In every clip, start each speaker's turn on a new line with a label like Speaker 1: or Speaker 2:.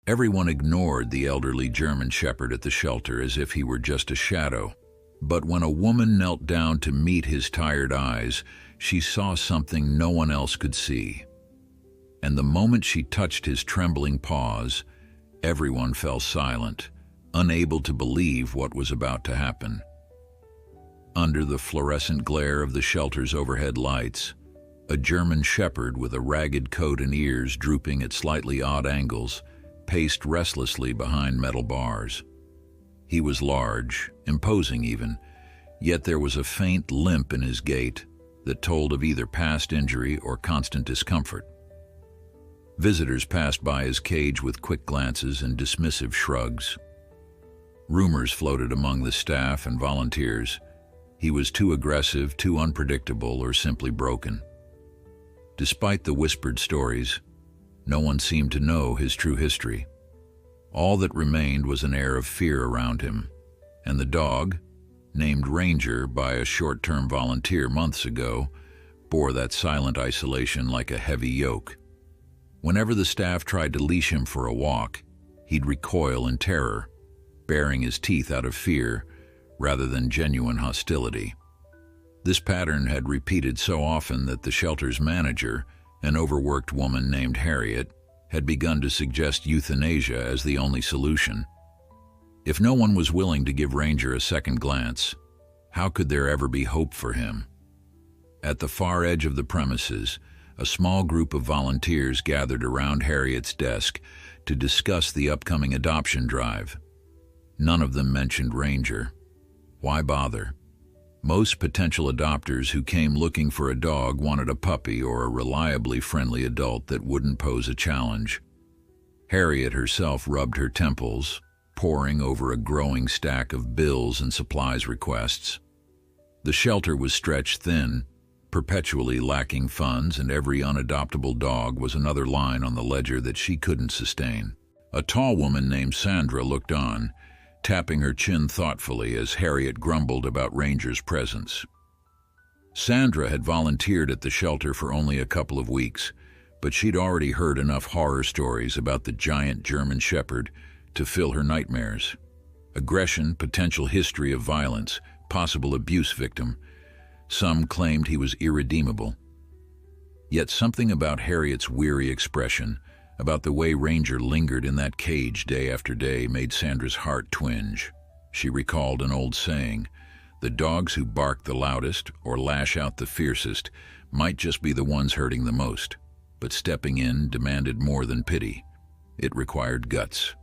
Speaker 1: Everyone ignored the elderly German shepherd at the shelter as if he were just a shadow. But when a woman knelt down to meet his tired eyes, she saw something no one else could see. And the moment she touched his trembling paws, everyone fell silent, unable to believe what was about to happen. Under the fluorescent glare of the shelter's overhead lights, a German shepherd with a ragged coat and ears drooping at slightly odd angles paced restlessly behind metal bars. He was large, imposing even, yet there was a faint limp in his gait that told of either past injury or constant discomfort. Visitors passed by his cage with quick glances and dismissive shrugs. Rumors floated among the staff and volunteers. He was too aggressive, too unpredictable, or simply broken. Despite the whispered stories, no one seemed to know his true history. All that remained was an air of fear around him, and the dog, named Ranger by a short-term volunteer months ago, bore that silent isolation like a heavy yoke. Whenever the staff tried to leash him for a walk, he'd recoil in terror, baring his teeth out of fear rather than genuine hostility. This pattern had repeated so often that the shelter's manager, an overworked woman named Harriet, had begun to suggest euthanasia as the only solution. If no one was willing to give Ranger a second glance, how could there ever be hope for him? At the far edge of the premises, a small group of volunteers gathered around Harriet's desk to discuss the upcoming adoption drive. None of them mentioned Ranger. Why bother? Most potential adopters who came looking for a dog wanted a puppy or a reliably friendly adult that wouldn't pose a challenge. Harriet herself rubbed her temples, poring over a growing stack of bills and supplies requests. The shelter was stretched thin, perpetually lacking funds, and every unadoptable dog was another line on the ledger that she couldn't sustain. A tall woman named Sandra looked on, tapping her chin thoughtfully as Harriet grumbled about Ranger's presence. Sandra had volunteered at the shelter for only a couple of weeks, but she'd already heard enough horror stories about the giant German shepherd to fill her nightmares. Aggression, potential history of violence, possible abuse victim. Some claimed he was irredeemable. Yet something about Harriet's weary expression, about the way Ranger lingered in that cage day after day, made Sandra's heart twinge. She recalled an old saying: the dogs who bark the loudest or lash out the fiercest might just be the ones hurting the most, but stepping in demanded more than pity. It required guts.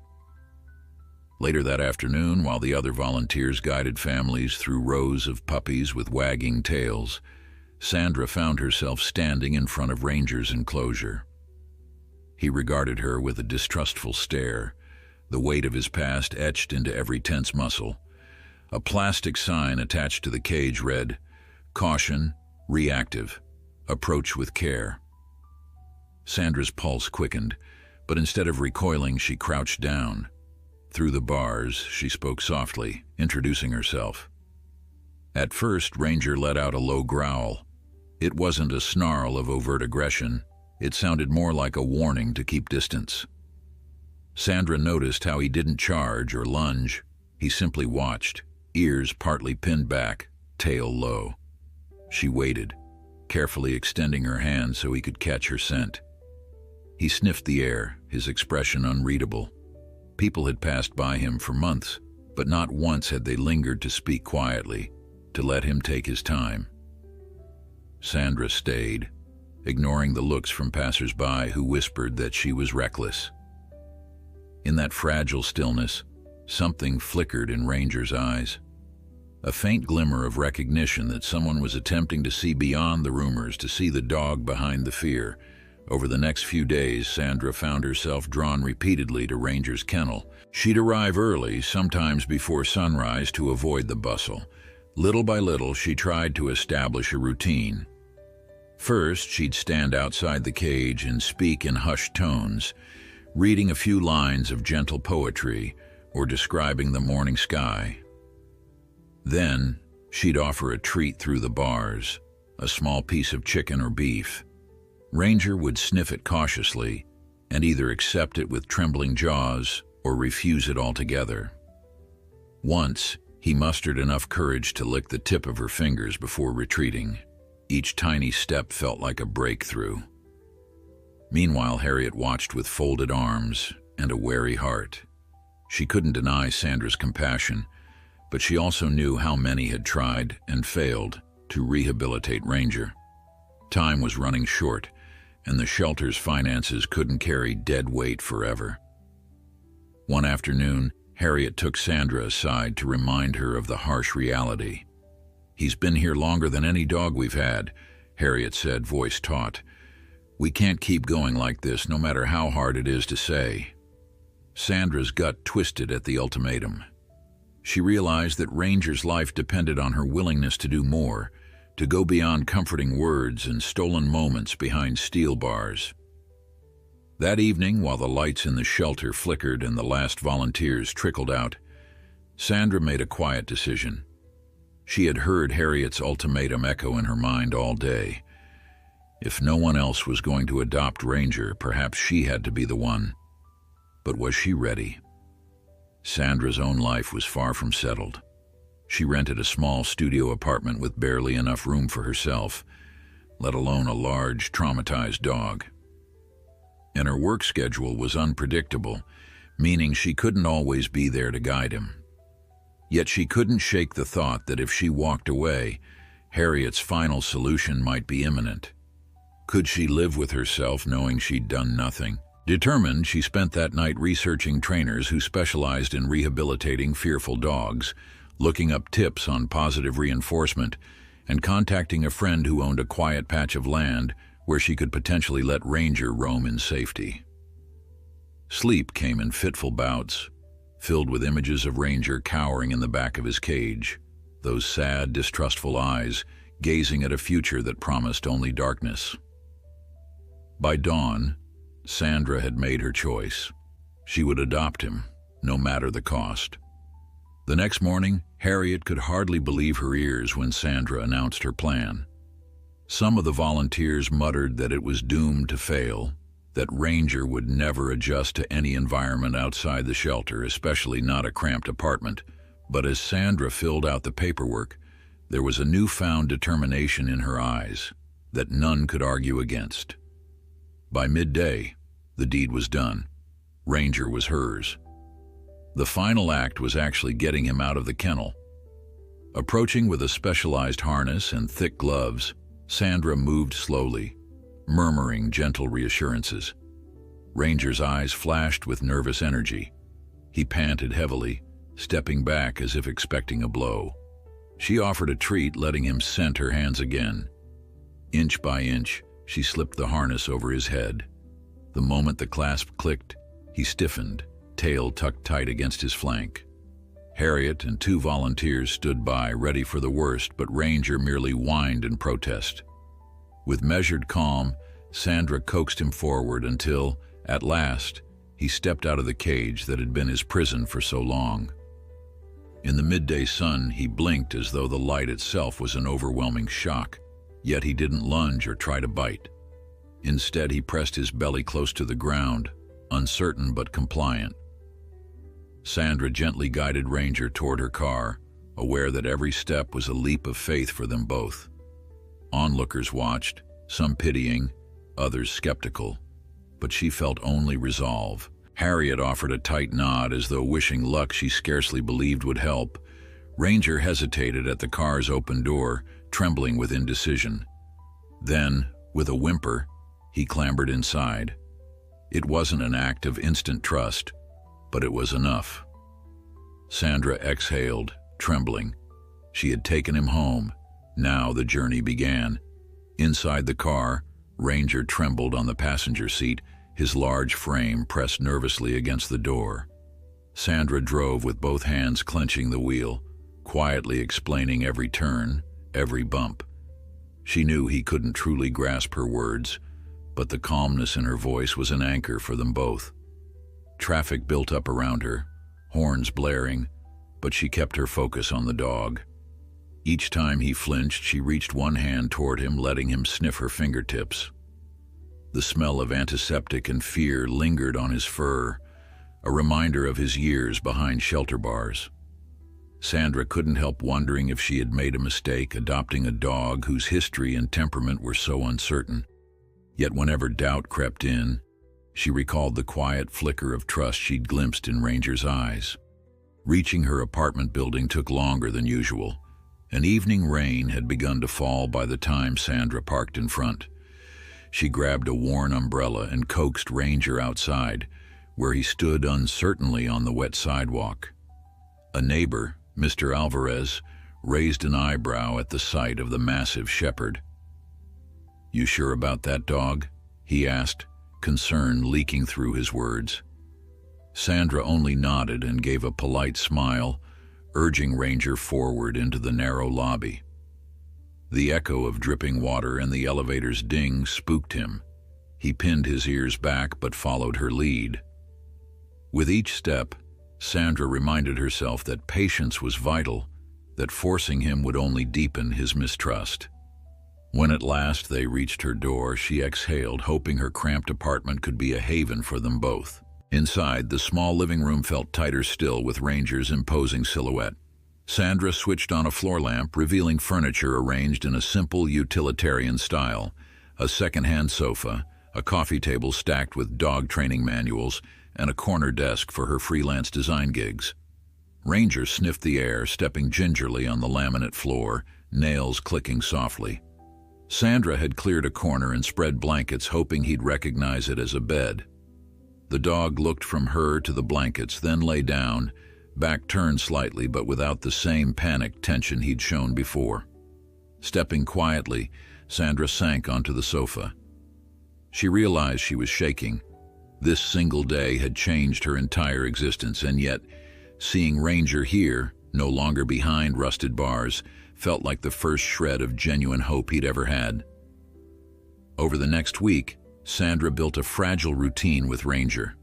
Speaker 1: Later that afternoon, while the other volunteers guided families through rows of puppies with wagging tails, Sandra found herself standing in front of Ranger's enclosure. He regarded her with a distrustful stare, the weight of his past etched into every tense muscle. A plastic sign attached to the cage read, "Caution, reactive. Approach with care." Sandra's pulse quickened, but instead of recoiling, she crouched down. Through the bars, she spoke softly, introducing herself. At first, Ranger let out a low growl. It wasn't a snarl of overt aggression. It sounded more like a warning to keep distance. Sandra noticed how he didn't charge or lunge. He simply watched, ears partly pinned back, tail low. She waited, carefully extending her hand so he could catch her scent. He sniffed the air, his expression unreadable. People had passed by him for months, but not once had they lingered to speak quietly, to let him take his time. Sandra stayed, ignoring the looks from passers-by who whispered that she was reckless. In that fragile stillness, something flickered in Ranger's eyes. A faint glimmer of recognition that someone was attempting to see beyond the rumors, to see the dog behind the fear. Over the next few days, Sandra found herself drawn repeatedly to Ranger's kennel. She'd arrive early, sometimes before sunrise, to avoid the bustle. Little by little, she tried to establish a routine. First, she'd stand outside the cage and speak in hushed tones, reading a few lines of gentle poetry or describing the morning sky. Then, she'd offer a treat through the bars, a small piece of chicken or beef. Ranger would sniff it cautiously and either accept it with trembling jaws or refuse it altogether. Once, he mustered enough courage to lick the tip of her fingers before retreating. Each tiny step felt like a breakthrough. Meanwhile, Harriet watched with folded arms and a wary heart. She couldn't deny Sandra's compassion, but she also knew how many had tried and failed to rehabilitate Ranger. Time was running short, and the shelter's finances couldn't carry dead weight forever. One afternoon, Harriet took Sandra aside to remind her of the harsh reality. "He's been here longer than any dog we've had," Harriet said, voice taut. "We can't keep going like this, no matter how hard it is to say." Sandra's gut twisted at the ultimatum. She realized that Ranger's life depended on her willingness to do more, to go beyond comforting words and stolen moments behind steel bars. That evening, while the lights in the shelter flickered and the last volunteers trickled out, Sandra made a quiet decision. She had heard Harriet's ultimatum echo in her mind all day. If no one else was going to adopt Ranger, perhaps she had to be the one. But was she ready? Sandra's own life was far from settled. She rented a small studio apartment with barely enough room for herself, let alone a large, traumatized dog. And her work schedule was unpredictable, meaning she couldn't always be there to guide him. Yet she couldn't shake the thought that if she walked away, Harriet's final solution might be imminent. Could she live with herself knowing she'd done nothing? Determined, she spent that night researching trainers who specialized in rehabilitating fearful dogs, looking up tips on positive reinforcement, and contacting a friend who owned a quiet patch of land where she could potentially let Ranger roam in safety. Sleep came in fitful bouts, filled with images of Ranger cowering in the back of his cage, those sad, distrustful eyes gazing at a future that promised only darkness. By dawn, Sandra had made her choice. She would adopt him, no matter the cost. The next morning, Harriet could hardly believe her ears when Sandra announced her plan. Some of the volunteers muttered that it was doomed to fail, that Ranger would never adjust to any environment outside the shelter, especially not a cramped apartment. But as Sandra filled out the paperwork, there was a newfound determination in her eyes that none could argue against. By midday, the deed was done. Ranger was hers. The final act was actually getting him out of the kennel. Approaching with a specialized harness and thick gloves, Sandra moved slowly, murmuring gentle reassurances. Ranger's eyes flashed with nervous energy. He panted heavily, stepping back as if expecting a blow. She offered a treat, letting him scent her hands again. Inch by inch, she slipped the harness over his head. The moment the clasp clicked, he stiffened, tail tucked tight against his flank. Harriet and 2 volunteers stood by, ready for the worst, but Ranger merely whined in protest. With measured calm, Sandra coaxed him forward until, at last, he stepped out of the cage that had been his prison for so long. In the midday sun, he blinked as though the light itself was an overwhelming shock, yet he didn't lunge or try to bite. Instead, he pressed his belly close to the ground, uncertain but compliant. Sandra gently guided Ranger toward her car, aware that every step was a leap of faith for them both. Onlookers watched, some pitying, others skeptical, but she felt only resolve. Harriet offered a tight nod as though wishing luck she scarcely believed would help. Ranger hesitated at the car's open door, trembling with indecision. Then, with a whimper, he clambered inside. It wasn't an act of instant trust, but it was enough. Sandra exhaled, trembling. She had taken him home. Now the journey began. Inside the car, Ranger trembled on the passenger seat, his large frame pressed nervously against the door. Sandra drove with both hands clenching the wheel, quietly explaining every turn, every bump. She knew he couldn't truly grasp her words, but the calmness in her voice was an anchor for them both. Traffic built up around her, horns blaring, but she kept her focus on the dog. Each time he flinched, she reached one hand toward him, letting him sniff her fingertips. The smell of antiseptic and fear lingered on his fur, a reminder of his years behind shelter bars. Sandra couldn't help wondering if she had made a mistake adopting a dog whose history and temperament were so uncertain. Yet whenever doubt crept in, she recalled the quiet flicker of trust she'd glimpsed in Ranger's eyes. Reaching her apartment building took longer than usual. An evening rain had begun to fall by the time Sandra parked in front. She grabbed a worn umbrella and coaxed Ranger outside, where he stood uncertainly on the wet sidewalk. A neighbor, Mr. Alvarez, raised an eyebrow at the sight of the massive shepherd. "You sure about that dog?" he asked, concern leaking through his words. Sandra only nodded and gave a polite smile, urging Ranger forward into the narrow lobby. The echo of dripping water and the elevator's ding spooked him. He pinned his ears back but followed her lead. With each step, Sandra reminded herself that patience was vital, that forcing him would only deepen his mistrust. When at last they reached her door, she exhaled, hoping her cramped apartment could be a haven for them both. Inside, the small living room felt tighter still with Ranger's imposing silhouette. Sandra switched on a floor lamp, revealing furniture arranged in a simple utilitarian style: a second-hand sofa, a coffee table stacked with dog training manuals, and a corner desk for her freelance design gigs. Ranger sniffed the air, stepping gingerly on the laminate floor, nails clicking softly. Sandra had cleared a corner and spread blankets, hoping he'd recognize it as a bed. The dog looked from her to the blankets, then lay down, back turned slightly but without the same panicked tension he'd shown before. Stepping quietly, Sandra sank onto the sofa. She realized she was shaking. This single day had changed her entire existence, and yet, seeing Ranger here, no longer behind rusted bars, felt like the first shred of genuine hope he'd ever had. Over the next week, Sandra built a fragile routine with Ranger.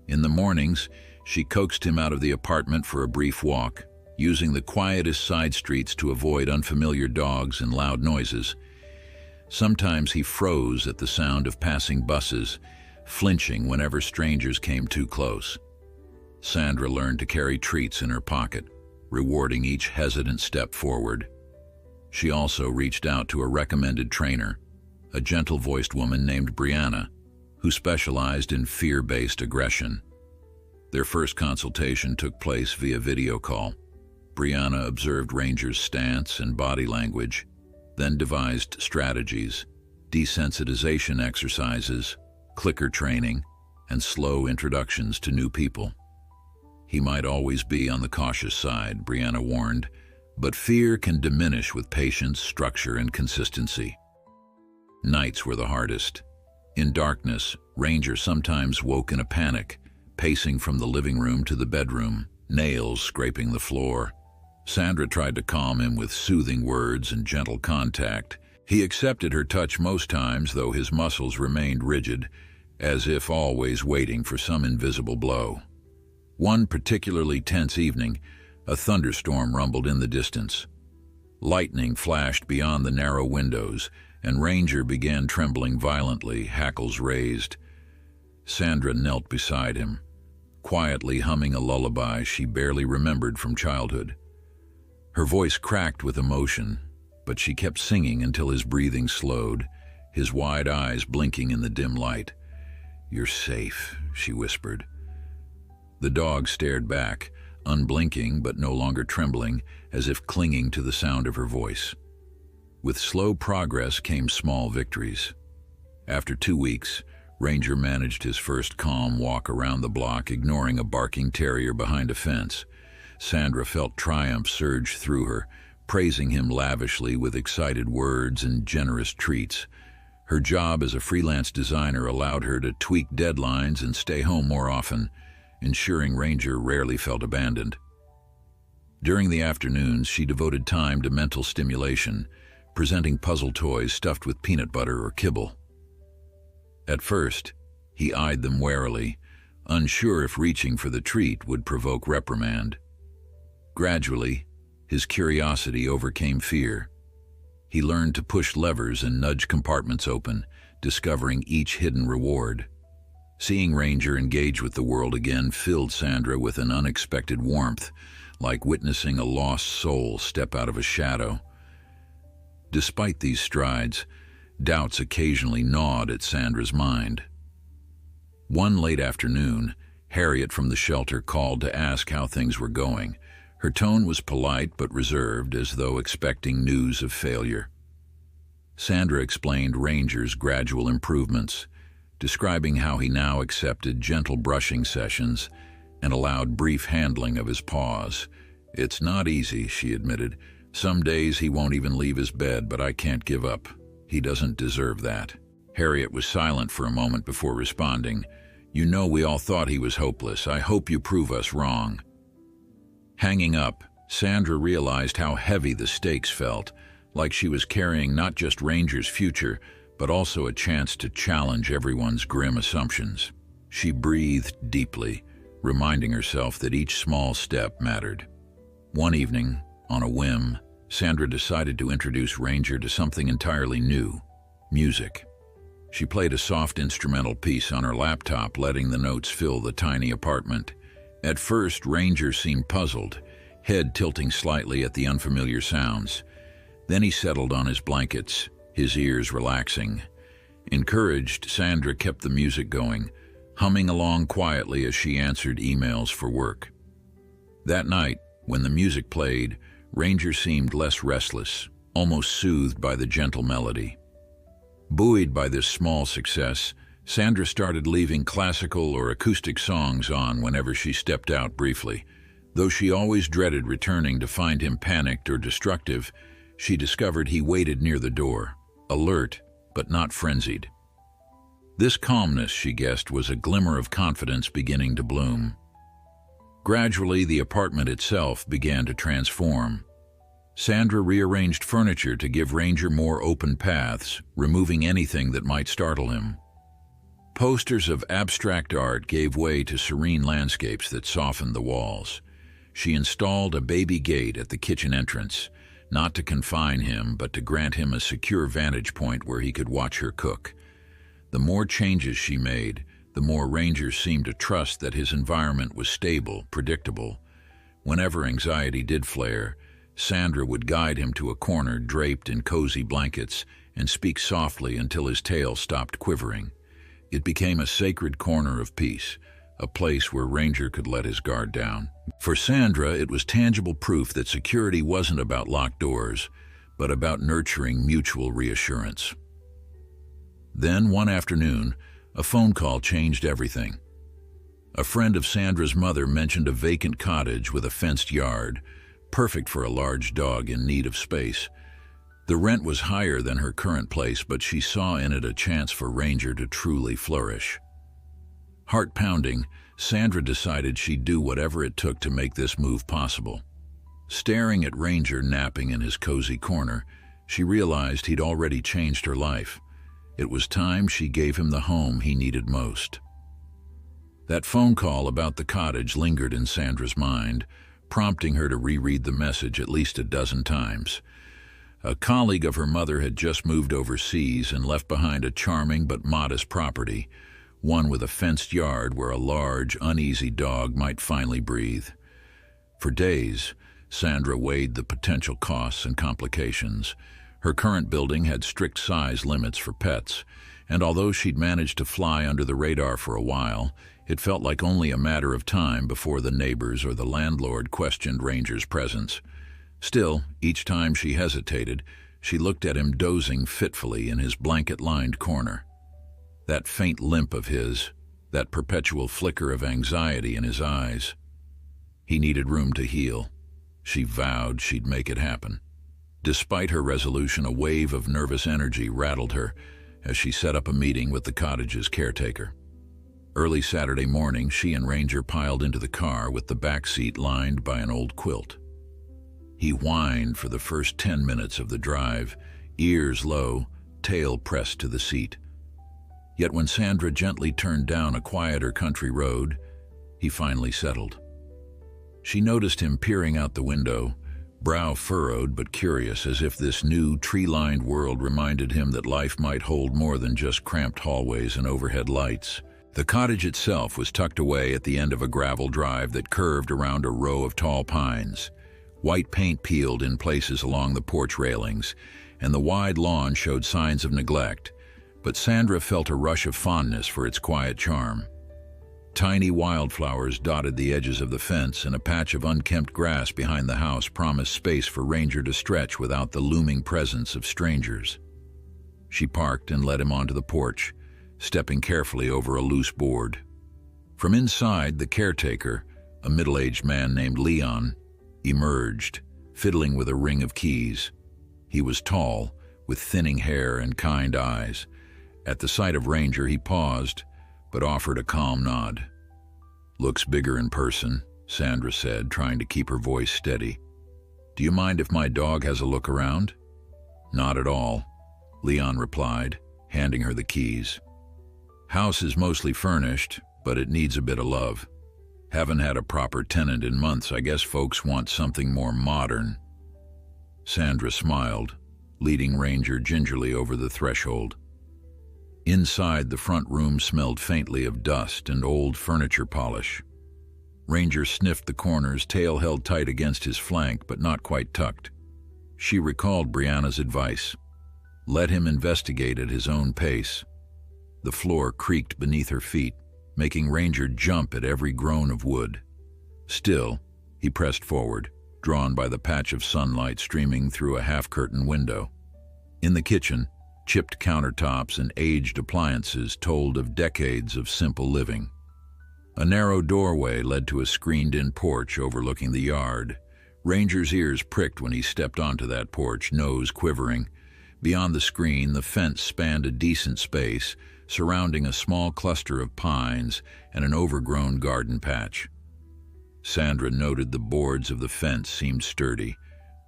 Speaker 1: In the mornings, she coaxed him out of the apartment for a brief walk, using the quietest side streets to avoid unfamiliar dogs and loud noises. Sometimes he froze at the sound of passing buses, flinching whenever strangers came too close. Sandra learned to carry treats in her pocket, rewarding each hesitant step forward. She also reached out to a recommended trainer, a gentle-voiced woman named Brianna, who specialized in fear-based aggression. Their first consultation took place via video call. Brianna observed Ranger's stance and body language, then devised strategies, desensitization exercises, clicker training, and slow introductions to new people. He might always be on the cautious side, Brianna warned, but fear can diminish with patience, structure, and consistency. Nights were the hardest. In darkness, Ranger sometimes woke in a panic, pacing from the living room to the bedroom, nails scraping the floor. Sandra tried to calm him with soothing words and gentle contact. He accepted her touch most times, though his muscles remained rigid, as if always waiting for some invisible blow. One particularly tense evening, a thunderstorm rumbled in the distance. Lightning flashed beyond the narrow windows, and Ranger began trembling violently, hackles raised. Sandra knelt beside him, quietly humming a lullaby she barely remembered from childhood. Her voice cracked with emotion, but she kept singing until his breathing slowed, his wide eyes blinking in the dim light. "You're safe," she whispered. The dog stared back, unblinking but no longer trembling, as if clinging to the sound of her voice. With slow progress came small victories. After 2 weeks, Ranger managed his first calm walk around the block, ignoring a barking terrier behind a fence. Sandra felt triumph surge through her, praising him lavishly with excited words and generous treats. Her job as a freelance designer allowed her to tweak deadlines and stay home more often, ensuring Ranger rarely felt abandoned. During the afternoons, she devoted time to mental stimulation, presenting puzzle toys stuffed with peanut butter or kibble. At first, he eyed them warily, unsure if reaching for the treat would provoke reprimand. Gradually, his curiosity overcame fear. He learned to push levers and nudge compartments open, discovering each hidden reward. Seeing Ranger engage with the world again filled Sandra with an unexpected warmth, like witnessing a lost soul step out of a shadow. Despite these strides, doubts occasionally gnawed at Sandra's mind. One late afternoon, Harriet from the shelter called to ask how things were going. Her tone was polite but reserved, as though expecting news of failure. Sandra explained Ranger's gradual improvements, describing how he now accepted gentle brushing sessions and allowed brief handling of his paws. "It's not easy," she admitted. "Some days he won't even leave his bed, but I can't give up. He doesn't deserve that." Harriet was silent for a moment before responding. "You know, we all thought he was hopeless. I hope you prove us wrong." Hanging up, Sandra realized how heavy the stakes felt, like she was carrying not just Ranger's future, but also a chance to challenge everyone's grim assumptions. She breathed deeply, reminding herself that each small step mattered. One evening, on a whim, Sandra decided to introduce Ranger to something entirely new: music. She played a soft instrumental piece on her laptop, letting the notes fill the tiny apartment. At first, Ranger seemed puzzled, head tilting slightly at the unfamiliar sounds. Then he settled on his blankets, his ears relaxing. Encouraged, Sandra kept the music going, humming along quietly as she answered emails for work. That night, when the music played, Ranger seemed less restless, almost soothed by the gentle melody. Buoyed by this small success, Sandra started leaving classical or acoustic songs on whenever she stepped out briefly. Though she always dreaded returning to find him panicked or destructive, she discovered he waited near the door, alert but not frenzied. This calmness, she guessed, was a glimmer of confidence beginning to bloom. Gradually, the apartment itself began to transform. Sandra rearranged furniture to give Ranger more open paths, removing anything that might startle him. Posters of abstract art gave way to serene landscapes that softened the walls. She installed a baby gate at the kitchen entrance, not to confine him, but to grant him a secure vantage point where he could watch her cook. The more changes she made, the more Ranger seemed to trust that his environment was stable, predictable. Whenever anxiety did flare, Sandra would guide him to a corner draped in cozy blankets and speak softly until his tail stopped quivering. It became a sacred corner of peace, a place where Ranger could let his guard down. For Sandra, it was tangible proof that security wasn't about locked doors, but about nurturing mutual reassurance. Then, one afternoon, a phone call changed everything. A friend of Sandra's mother mentioned a vacant cottage with a fenced yard, perfect for a large dog in need of space. The rent was higher than her current place, but she saw in it a chance for Ranger to truly flourish. Heart-pounding, Sandra decided she'd do whatever it took to make this move possible. Staring at Ranger napping in his cozy corner, she realized he'd already changed her life. It was time she gave him the home he needed most. That phone call about the cottage lingered in Sandra's mind, prompting her to reread the message at least a dozen times. A colleague of her mother had just moved overseas and left behind a charming but modest property, one with a fenced yard where a large, uneasy dog might finally breathe. For days, Sandra weighed the potential costs and complications. Her current building had strict size limits for pets, and although she'd managed to fly under the radar for a while, it felt like only a matter of time before the neighbors or the landlord questioned Ranger's presence. Still, each time she hesitated, she looked at him dozing fitfully in his blanket-lined corner. That faint limp of his, that perpetual flicker of anxiety in his eyes. He needed room to heal. She vowed she'd make it happen. Despite her resolution, a wave of nervous energy rattled her as she set up a meeting with the cottage's caretaker. Early Saturday morning, she and Ranger piled into the car with the back seat lined by an old quilt. He whined for the first 10 minutes of the drive, ears low, tail pressed to the seat. Yet when Sandra gently turned down a quieter country road, he finally settled. She noticed him peering out the window, brow furrowed but curious, as if this new, tree-lined world reminded him that life might hold more than just cramped hallways and overhead lights. The cottage itself was tucked away at the end of a gravel drive that curved around a row of tall pines. White paint peeled in places along the porch railings, and the wide lawn showed signs of neglect, but Sandra felt a rush of fondness for its quiet charm. Tiny wildflowers dotted the edges of the fence, and a patch of unkempt grass behind the house promised space for Ranger to stretch without the looming presence of strangers. She parked and led him onto the porch, stepping carefully over a loose board. From inside, the caretaker, a middle-aged man named Leon, emerged, fiddling with a ring of keys. He was tall, with thinning hair and kind eyes. At the sight of Ranger, he paused, but offered a calm nod. "Looks bigger in person," Sandra said, trying to keep her voice steady. "Do you mind if my dog has a look around?" "Not at all," Leon replied, handing her the keys. "House is mostly furnished, but it needs a bit of love. Haven't had a proper tenant in months. I guess folks want something more modern." Sandra smiled, leading Ranger gingerly over the threshold. Inside, the front room smelled faintly of dust and old furniture polish. Ranger sniffed the corners, tail held tight against his flank, but not quite tucked. She recalled Brianna's advice. Let him investigate at his own pace. The floor creaked beneath her feet, making Ranger jump at every groan of wood. Still, he pressed forward, drawn by the patch of sunlight streaming through a half-curtained window. In the kitchen, chipped countertops and aged appliances told of decades of simple living. A narrow doorway led to a screened-in porch overlooking the yard. Ranger's ears pricked when he stepped onto that porch, nose quivering. Beyond the screen, the fence spanned a decent space, surrounding a small cluster of pines and an overgrown garden patch. Sandra noted the boards of the fence seemed sturdy.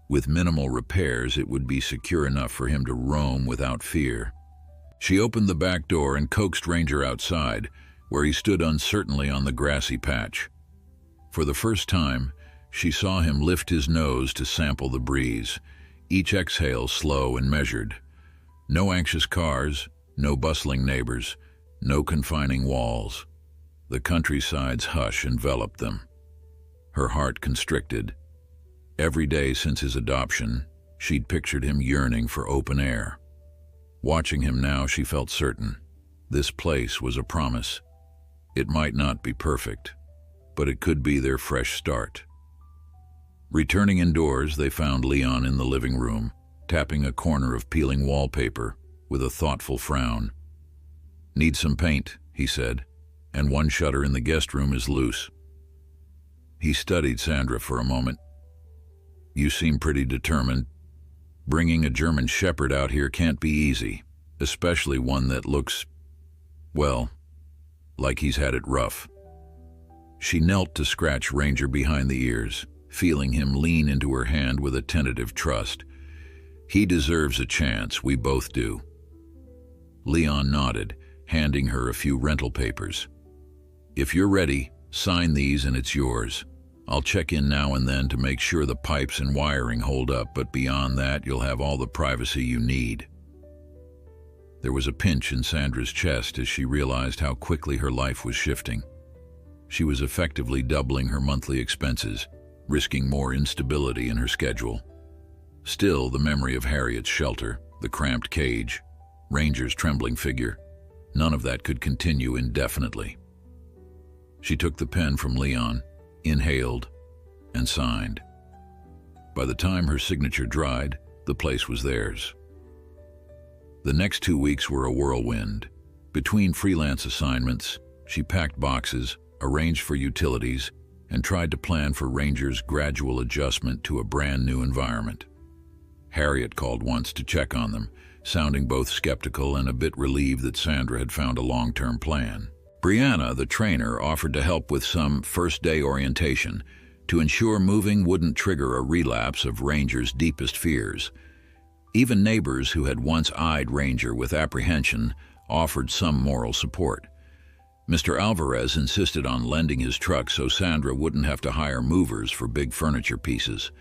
Speaker 1: With minimal repairs, it would be secure enough for him to roam without fear. She opened the back door and coaxed Ranger outside, where he stood uncertainly on the grassy patch. For the first time, she saw him lift his nose to sample the breeze, each exhale slow and measured. No anxious cars, no bustling neighbors, no confining walls. The countryside's hush enveloped them. Her heart constricted. Every day since his adoption, she'd pictured him yearning for open air. Watching him now, she felt certain. This place was a promise. It might not be perfect, but it could be their fresh start. Returning indoors, they found Leon in the living room, tapping a corner of peeling wallpaper with a thoughtful frown. "Need some paint," he said, "and one shutter in the guest room is loose." He studied Sandra for a moment. "You seem pretty determined. Bringing a German Shepherd out here can't be easy, especially one that looks, well, like he's had it rough." She knelt to scratch Ranger behind the ears, feeling him lean into her hand with a tentative trust. "He deserves a chance, we both do." Leon nodded, handing her a few rental papers. "If you're ready, sign these and it's yours. I'll check in now and then to make sure the pipes and wiring hold up, but beyond that, you'll have all the privacy you need." There was a pinch in Sandra's chest as she realized how quickly her life was shifting. She was effectively doubling her monthly expenses, risking more instability in her schedule. Still, the memory of Harriet's shelter, the cramped cage, Ranger's trembling figure, none of that could continue indefinitely. She took the pen from Leon, inhaled, and signed. By the time her signature dried, the place was theirs. The next 2 weeks were a whirlwind. Between freelance assignments, she packed boxes, arranged for utilities, and tried to plan for Ranger's gradual adjustment to a brand new environment. Harriet called once to check on them, sounding both skeptical and a bit relieved that Sandra had found a long-term plan. Brianna, the trainer, offered to help with some first-day orientation to ensure moving wouldn't trigger a relapse of Ranger's deepest fears. Even neighbors who had once eyed Ranger with apprehension offered some moral support. Mr. Alvarez insisted on lending his truck so Sandra wouldn't have to hire movers for big furniture pieces.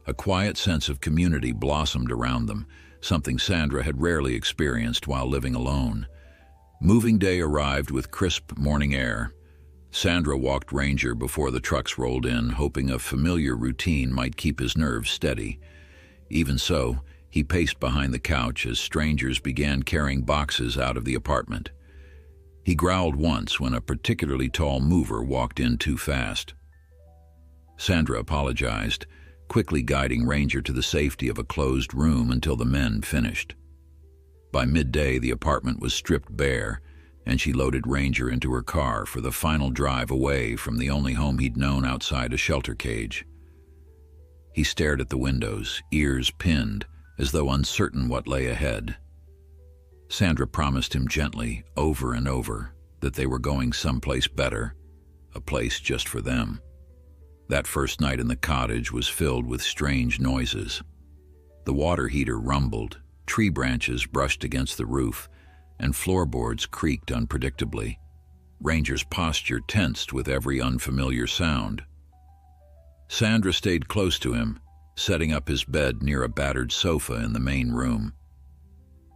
Speaker 1: A quiet sense of community blossomed around them, something Sandra had rarely experienced while living alone. Moving day arrived with crisp morning air. Sandra walked Ranger before the trucks rolled in, hoping a familiar routine might keep his nerves steady. Even so, he paced behind the couch as strangers began carrying boxes out of the apartment. He growled once when a particularly tall mover walked in too fast. Sandra apologized, quickly guiding Ranger to the safety of a closed room until the men finished. By midday, the apartment was stripped bare, and she loaded Ranger into her car for the final drive away from the only home he'd known outside a shelter cage. He stared at the windows, ears pinned, as though uncertain what lay ahead. Sandra promised him gently, over and over, that they were going someplace better, a place just for them. That first night in the cottage was filled with strange noises. The water heater rumbled, tree branches brushed against the roof, and floorboards creaked unpredictably. Ranger's posture tensed with every unfamiliar sound. Sandra stayed close to him, setting up his bed near a battered sofa in the main room.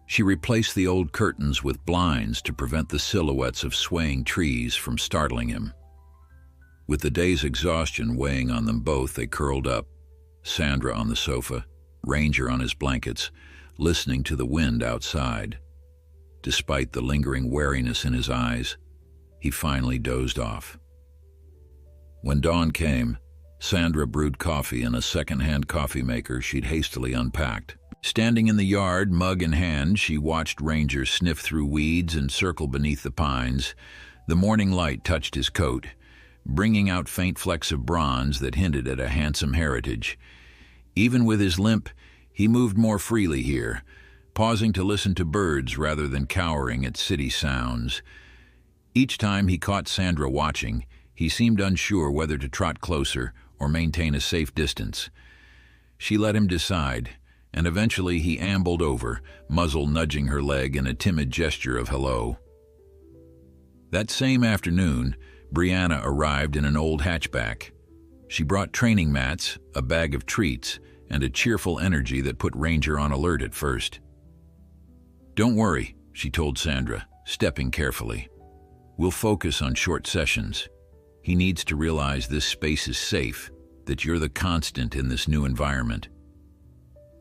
Speaker 1: She replaced the old curtains with blinds to prevent the silhouettes of swaying trees from startling him. With the day's exhaustion weighing on them both, they curled up, Sandra on the sofa, Ranger on his blankets, listening to the wind outside. Despite the lingering wariness in his eyes, he finally dozed off. When dawn came, Sandra brewed coffee in a second-hand coffee maker she'd hastily unpacked. Standing in the yard, mug in hand, she watched Ranger sniff through weeds and circle beneath the pines. The morning light touched his coat, bringing out faint flecks of bronze that hinted at a handsome heritage. Even with his limp, he moved more freely here, pausing to listen to birds rather than cowering at city sounds. Each time he caught Sandra watching, he seemed unsure whether to trot closer or maintain a safe distance. She let him decide, and eventually he ambled over, muzzle nudging her leg in a timid gesture of hello. That same afternoon, Brianna arrived in an old hatchback. She brought training mats, a bag of treats, and a cheerful energy that put Ranger on alert at first. "Don't worry," she told Sandra, stepping carefully. "We'll focus on short sessions. He needs to realize this space is safe, that you're the constant in this new environment."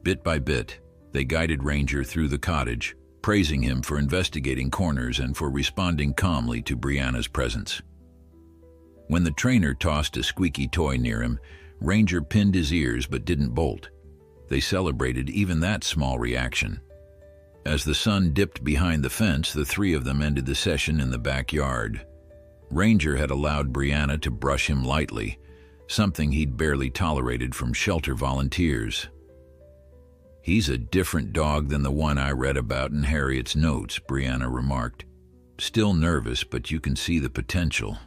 Speaker 1: Bit by bit, they guided Ranger through the cottage, praising him for investigating corners and for responding calmly to Brianna's presence. When the trainer tossed a squeaky toy near him, Ranger pinned his ears but didn't bolt. They celebrated even that small reaction. As the sun dipped behind the fence, the three of them ended the session in the backyard. Ranger had allowed Brianna to brush him lightly, something he'd barely tolerated from shelter volunteers. "He's a different dog than the one I read about in Harriet's notes," Brianna remarked. "Still nervous, but you can see the potential."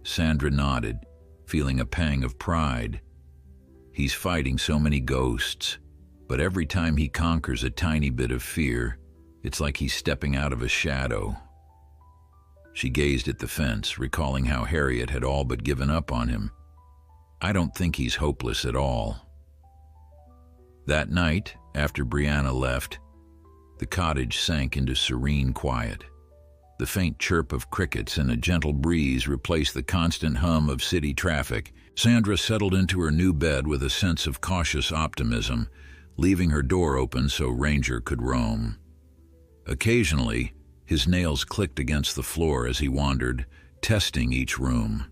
Speaker 1: Sandra nodded, feeling a pang of pride. He's fighting so many ghosts, but every time he conquers a tiny bit of fear, it's like he's stepping out of a shadow. She gazed at the fence, recalling how Harriet had all but given up on him. "I don't think he's hopeless at all." That night, after Brianna left, the cottage sank into serene quiet. The faint chirp of crickets and a gentle breeze replaced the constant hum of city traffic. Sandra settled into her new bed with a sense of cautious optimism, leaving her door open so Ranger could roam. Occasionally, his nails clicked against the floor as he wandered, testing each room.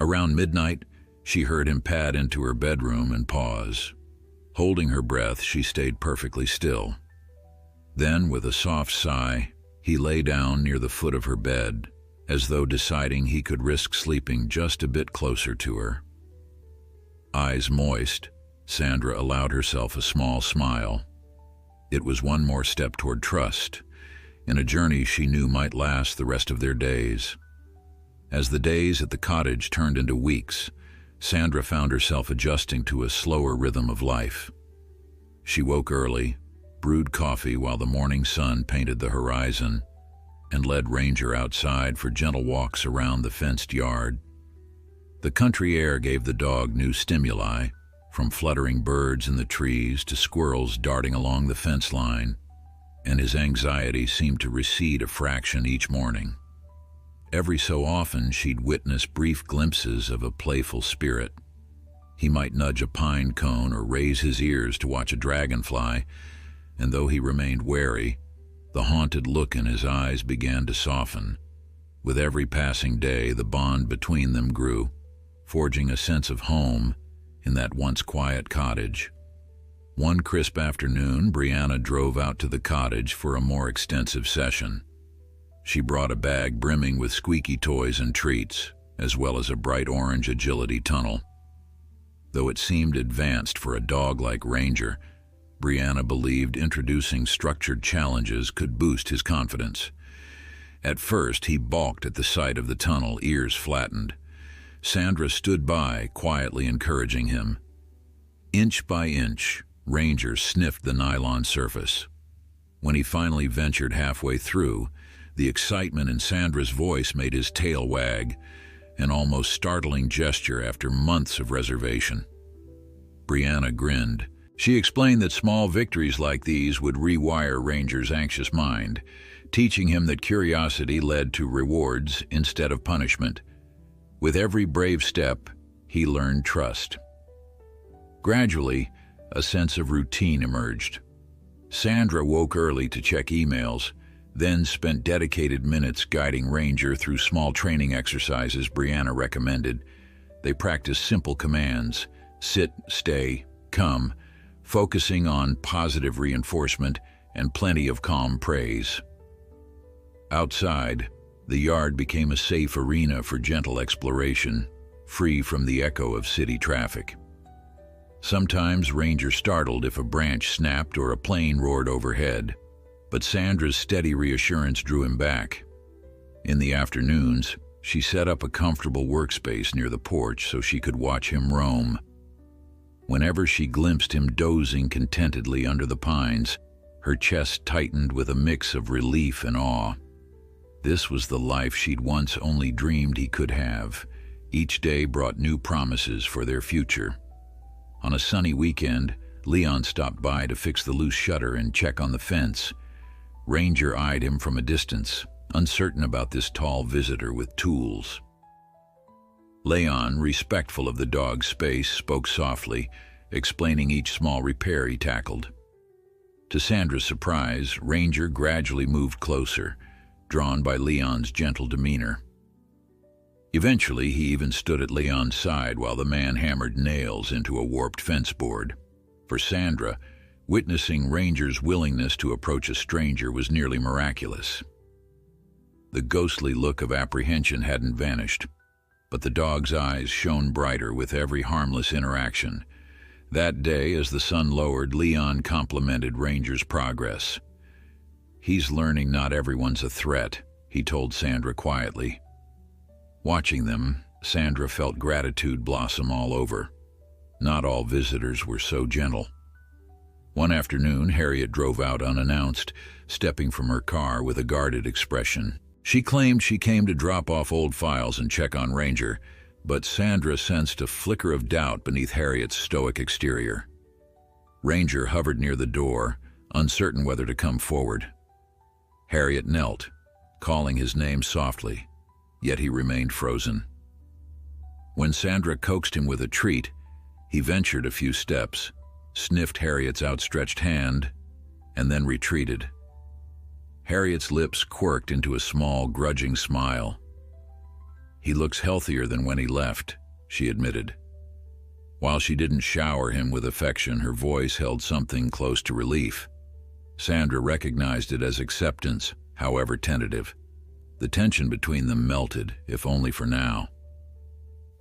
Speaker 1: Around midnight, she heard him pad into her bedroom and pause. Holding her breath, she stayed perfectly still. Then, with a soft sigh, he lay down near the foot of her bed, as though deciding he could risk sleeping just a bit closer to her. Eyes moist, Sandra allowed herself a small smile. It was one more step toward trust, in a journey she knew might last the rest of their days. As the days at the cottage turned into weeks, Sandra found herself adjusting to a slower rhythm of life. She woke early, brewed coffee while the morning sun painted the horizon, and led Ranger outside for gentle walks around the fenced yard. The country air gave the dog new stimuli, from fluttering birds in the trees to squirrels darting along the fence line, and his anxiety seemed to recede a fraction each morning. Every so often she'd witness brief glimpses of a playful spirit. He might nudge a pine cone or raise his ears to watch a dragonfly, and though he remained wary, the haunted look in his eyes began to soften. With every passing day, the bond between them grew, forging a sense of home in that once quiet cottage. One crisp afternoon, Brianna drove out to the cottage for a more extensive session. She brought a bag brimming with squeaky toys and treats, as well as a bright orange agility tunnel. Though it seemed advanced for a dog like Ranger, Brianna believed introducing structured challenges could boost his confidence. At first, he balked at the sight of the tunnel, ears flattened. Sandra stood by, quietly encouraging him. Inch by inch, Ranger sniffed the nylon surface. When he finally ventured halfway through, the excitement in Sandra's voice made his tail wag, an almost startling gesture after months of reservation. Brianna grinned. She explained that small victories like these would rewire Ranger's anxious mind, teaching him that curiosity led to rewards instead of punishment. With every brave step, he learned trust. Gradually, a sense of routine emerged. Sandra woke early to check emails, then spent dedicated minutes guiding Ranger through small training exercises Brianna recommended. They practiced simple commands: sit, stay, come, focusing on positive reinforcement and plenty of calm praise. Outside, the yard became a safe arena for gentle exploration, free from the echo of city traffic. Sometimes Ranger startled if a branch snapped or a plane roared overhead, but Sandra's steady reassurance drew him back. In the afternoons, she set up a comfortable workspace near the porch so she could watch him roam. Whenever she glimpsed him dozing contentedly under the pines, her chest tightened with a mix of relief and awe. This was the life she'd once only dreamed he could have. Each day brought new promises for their future. On a sunny weekend, Leon stopped by to fix the loose shutter and check on the fence. Ranger eyed him from a distance, uncertain about this tall visitor with tools. Leon, respectful of the dog's space, spoke softly, explaining each small repair he tackled. To Sandra's surprise, Ranger gradually moved closer, drawn by Leon's gentle demeanor. Eventually, he even stood at Leon's side while the man hammered nails into a warped fence board. For Sandra, witnessing Ranger's willingness to approach a stranger was nearly miraculous. The ghostly look of apprehension hadn't vanished, but the dog's eyes shone brighter with every harmless interaction. That day, as the sun lowered, Leon complimented Ranger's progress. "He's learning not everyone's a threat," he told Sandra quietly. Watching them, Sandra felt gratitude blossom all over. Not all visitors were so gentle. One afternoon, Harriet drove out unannounced, stepping from her car with a guarded expression. She claimed she came to drop off old files and check on Ranger, but Sandra sensed a flicker of doubt beneath Harriet's stoic exterior. Ranger hovered near the door, uncertain whether to come forward. Harriet knelt, calling his name softly, yet he remained frozen. When Sandra coaxed him with a treat, he ventured a few steps, sniffed Harriet's outstretched hand, and then retreated. Harriet's lips quirked into a small, grudging smile. "He looks healthier than when he left," she admitted. While she didn't shower him with affection, her voice held something close to relief. Sandra recognized it as acceptance, however tentative. The tension between them melted, if only for now.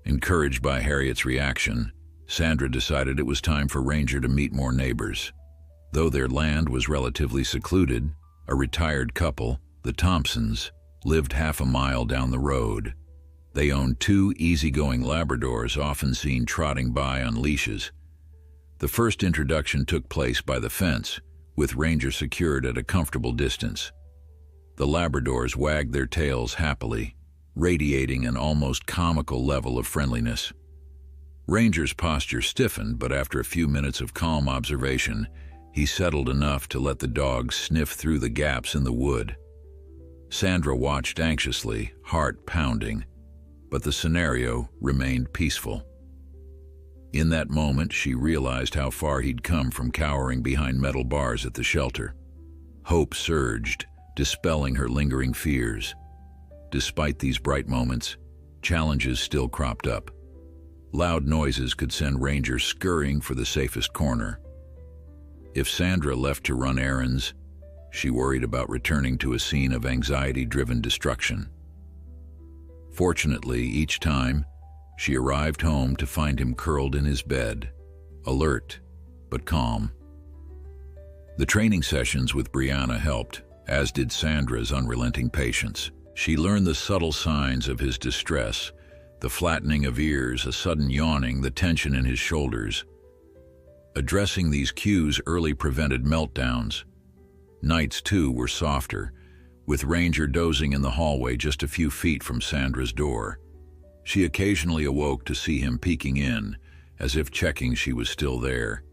Speaker 1: Encouraged by Harriet's reaction, Sandra decided it was time for Ranger to meet more neighbors. Though their land was relatively secluded, a retired couple, the Thompsons, lived half a mile down the road. They owned 2 easygoing Labradors, often seen trotting by on leashes. The first introduction took place by the fence, with Ranger secured at a comfortable distance. The Labradors wagged their tails happily, radiating an almost comical level of friendliness. Ranger's posture stiffened, but after a few minutes of calm observation, he settled enough to let the dog sniff through the gaps in the wood. Sandra watched anxiously, heart pounding, but the scenario remained peaceful. In that moment, she realized how far he'd come from cowering behind metal bars at the shelter. Hope surged, dispelling her lingering fears. Despite these bright moments, challenges still cropped up. Loud noises could send Ranger scurrying for the safest corner. If Sandra left to run errands, she worried about returning to a scene of anxiety-driven destruction. Fortunately, each time, she arrived home to find him curled in his bed, alert but calm. The training sessions with Brianna helped, as did Sandra's unrelenting patience. She learned the subtle signs of his distress, the flattening of ears, a sudden yawning, the tension in his shoulders. Addressing these cues early prevented meltdowns. Nights, too, were softer, with Ranger dozing in the hallway just a few feet from Sandra's door. She occasionally awoke to see him peeking in, as if checking she was still there,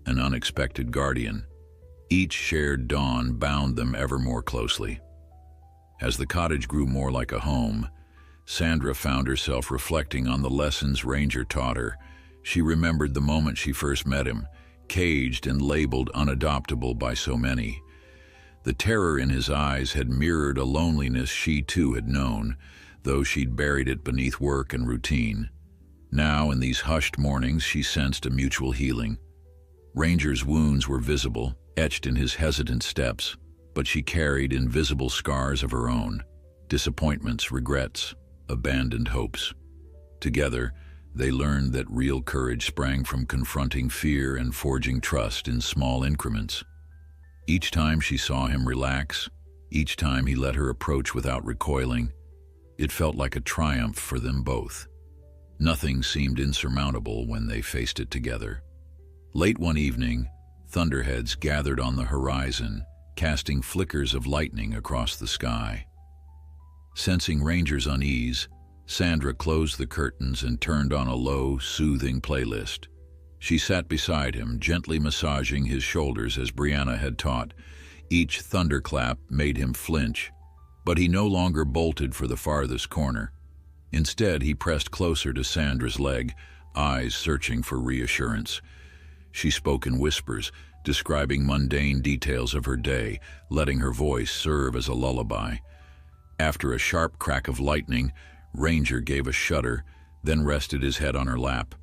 Speaker 1: an unexpected guardian. Each shared dawn bound them ever more closely. As the cottage grew more like a home, Sandra found herself reflecting on the lessons Ranger taught her. She remembered the moment she first met him, caged and labeled unadoptable by so many. The terror in his eyes had mirrored a loneliness she too had known, though she'd buried it beneath work and routine. Now, in these hushed mornings, she sensed a mutual healing. Ranger's wounds were visible, etched in his hesitant steps, but she carried invisible scars of her own, disappointments, regrets, abandoned hopes. Together, they learned that real courage sprang from confronting fear and forging trust in small increments. Each time she saw him relax, each time he let her approach without recoiling, it felt like a triumph for them both. Nothing seemed insurmountable when they faced it together. Late one evening, thunderheads gathered on the horizon, casting flickers of lightning across the sky. Sensing Ranger's unease, Sandra closed the curtains and turned on a low, soothing playlist. She sat beside him, gently massaging his shoulders as Brianna had taught. Each thunderclap made him flinch, but he no longer bolted for the farthest corner. Instead, he pressed closer to Sandra's leg, eyes searching for reassurance. She spoke in whispers, describing mundane details of her day, letting her voice serve as a lullaby. After a sharp crack of lightning, Ranger gave a shudder, then rested his head on her lap.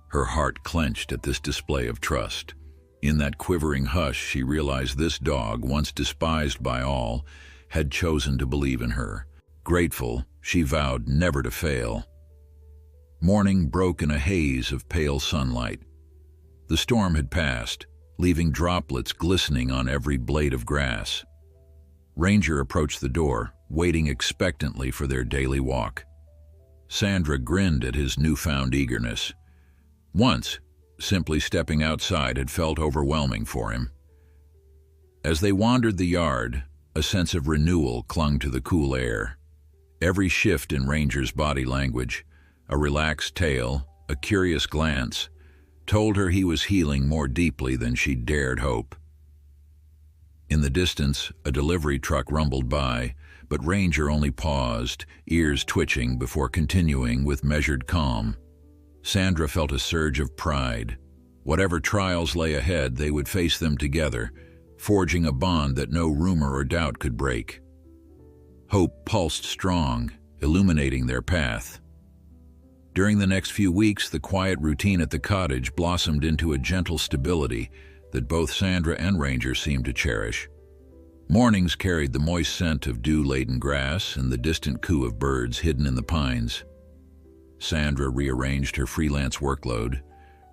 Speaker 1: Her heart clenched at this display of trust. In that quivering hush, she realized this dog, once despised by all, had chosen to believe in her. Grateful, she vowed never to fail. Morning broke in a haze of pale sunlight. The storm had passed, leaving droplets glistening on every blade of grass. Ranger approached the door, waiting expectantly for their daily walk. Sandra grinned at his newfound eagerness. Once, simply stepping outside had felt overwhelming for him. As they wandered the yard, a sense of renewal clung to the cool air. Every shift in Ranger's body language, a relaxed tail, a curious glance, told her he was healing more deeply than she dared hope. In the distance, a delivery truck rumbled by, but Ranger only paused, ears twitching before continuing with measured calm. Sandra felt a surge of pride. Whatever trials lay ahead, they would face them together, forging a bond that no rumor or doubt could break. Hope pulsed strong, illuminating their path. During the next few weeks, the quiet routine at the cottage blossomed into a gentle stability that both Sandra and Ranger seemed to cherish. Mornings carried the moist scent of dew-laden grass and the distant coo of birds hidden in the pines. Sandra rearranged her freelance workload,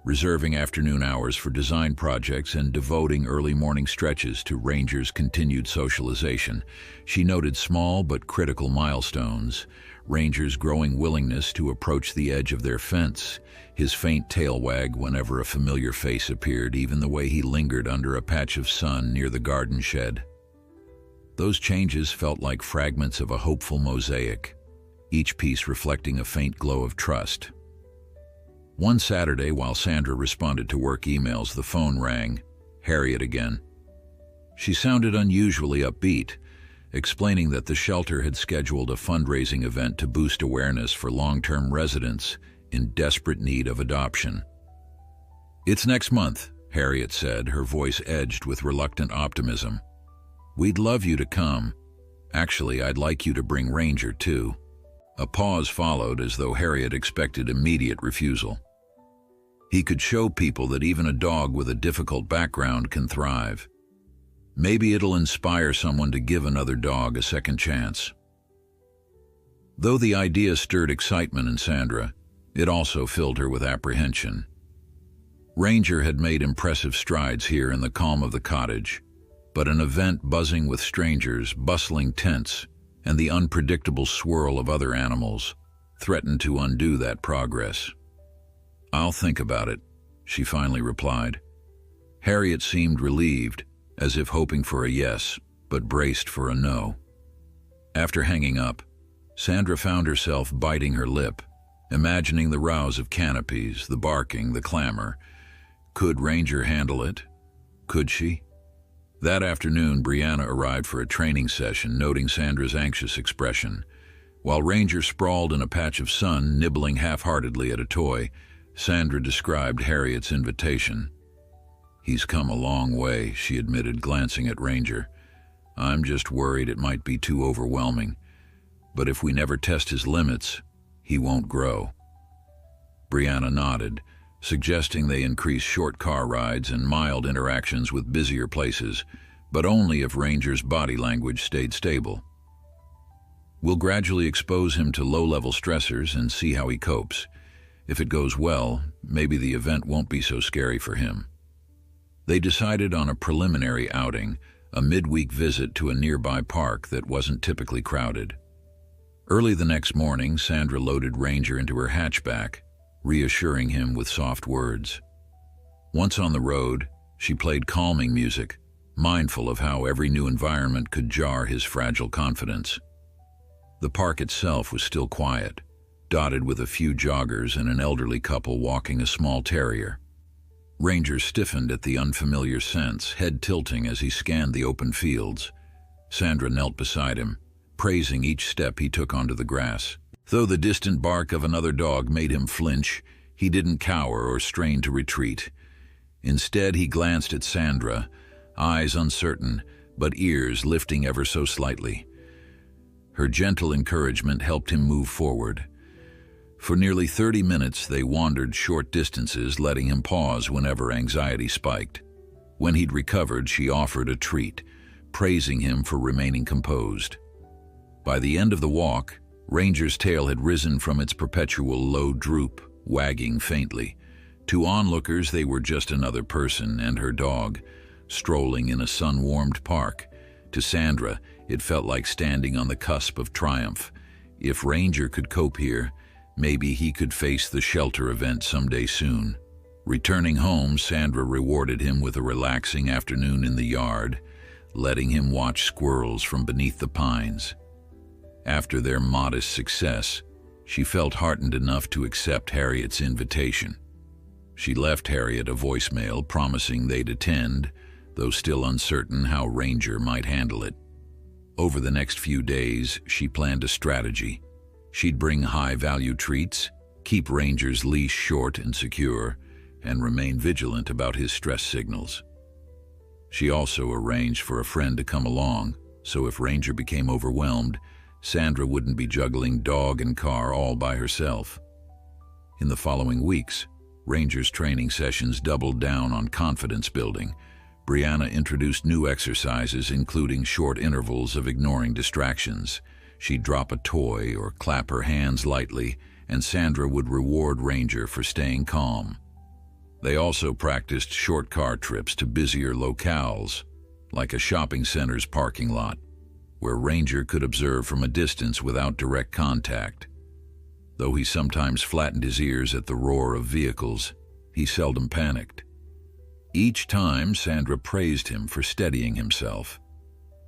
Speaker 1: reserving afternoon hours for design projects and devoting early morning stretches to Ranger's continued socialization. She noted small but critical milestones: Ranger's growing willingness to approach the edge of their fence, his faint tail wag whenever a familiar face appeared, even the way he lingered under a patch of sun near the garden shed. Those changes felt like fragments of a hopeful mosaic, each piece reflecting a faint glow of trust. One Saturday, while Sandra responded to work emails, the phone rang. Harriet again. She sounded unusually upbeat, explaining that the shelter had scheduled a fundraising event to boost awareness for long-term residents in desperate need of adoption. "It's next month," Harriet said, her voice edged with reluctant optimism. "We'd love you to come. Actually, I'd like you to bring Ranger, too." A pause followed, as though Harriet expected immediate refusal. "He could show people that even a dog with a difficult background can thrive. Maybe it'll inspire someone to give another dog a second chance." Though the idea stirred excitement in Sandra, it also filled her with apprehension. Ranger had made impressive strides here in the calm of the cottage, but an event buzzing with strangers, bustling tents, and the unpredictable swirl of other animals threatened to undo that progress. "I'll think about it," she finally replied. Harriet seemed relieved, as if hoping for a yes, but braced for a no. After hanging up, Sandra found herself biting her lip, imagining the rows of canopies, the barking, the clamor. Could Ranger handle it? Could she? That afternoon, Brianna arrived for a training session, noting Sandra's anxious expression. While Ranger sprawled in a patch of sun, nibbling half-heartedly at a toy, Sandra described Harriet's invitation. "He's come a long way," she admitted, glancing at Ranger. "I'm just worried it might be too overwhelming. But if we never test his limits, he won't grow." Brianna nodded, suggesting they increase short car rides and mild interactions with busier places, but only if Ranger's body language stayed stable. "We'll gradually expose him to low-level stressors and see how he copes. If it goes well, maybe the event won't be so scary for him." They decided on a preliminary outing, a midweek visit to a nearby park that wasn't typically crowded. Early the next morning, Sandra loaded Ranger into her hatchback, reassuring him with soft words. Once on the road, she played calming music, mindful of how every new environment could jar his fragile confidence. The park itself was still quiet, dotted with a few joggers and an elderly couple walking a small terrier. Ranger stiffened at the unfamiliar scents, head tilting as he scanned the open fields. Sandra knelt beside him, praising each step he took onto the grass. Though the distant bark of another dog made him flinch, he didn't cower or strain to retreat. Instead, he glanced at Sandra, eyes uncertain, but ears lifting ever so slightly. Her gentle encouragement helped him move forward. For nearly 30 minutes, they wandered short distances, letting him pause whenever anxiety spiked. When he'd recovered, she offered a treat, praising him for remaining composed. By the end of the walk, Ranger's tail had risen from its perpetual low droop, wagging faintly. To onlookers, they were just another person and her dog, strolling in a sun-warmed park. To Sandra, it felt like standing on the cusp of triumph. If Ranger could cope here, maybe he could face the shelter event someday soon. Returning home, Sandra rewarded him with a relaxing afternoon in the yard, letting him watch squirrels from beneath the pines. After their modest success, she felt heartened enough to accept Harriet's invitation. She left Harriet a voicemail promising they'd attend, though still uncertain how Ranger might handle it. Over the next few days, she planned a strategy. She'd bring high-value treats, keep Ranger's leash short and secure, and remain vigilant about his stress signals. She also arranged for a friend to come along, so if Ranger became overwhelmed, Sandra wouldn't be juggling dog and car all by herself. In the following weeks, Ranger's training sessions doubled down on confidence building. Brianna introduced new exercises, including short intervals of ignoring distractions. She'd drop a toy or clap her hands lightly, and Sandra would reward Ranger for staying calm. They also practiced short car trips to busier locales, like a shopping center's parking lot, where Ranger could observe from a distance without direct contact. Though he sometimes flattened his ears at the roar of vehicles, he seldom panicked. Each time, Sandra praised him for steadying himself.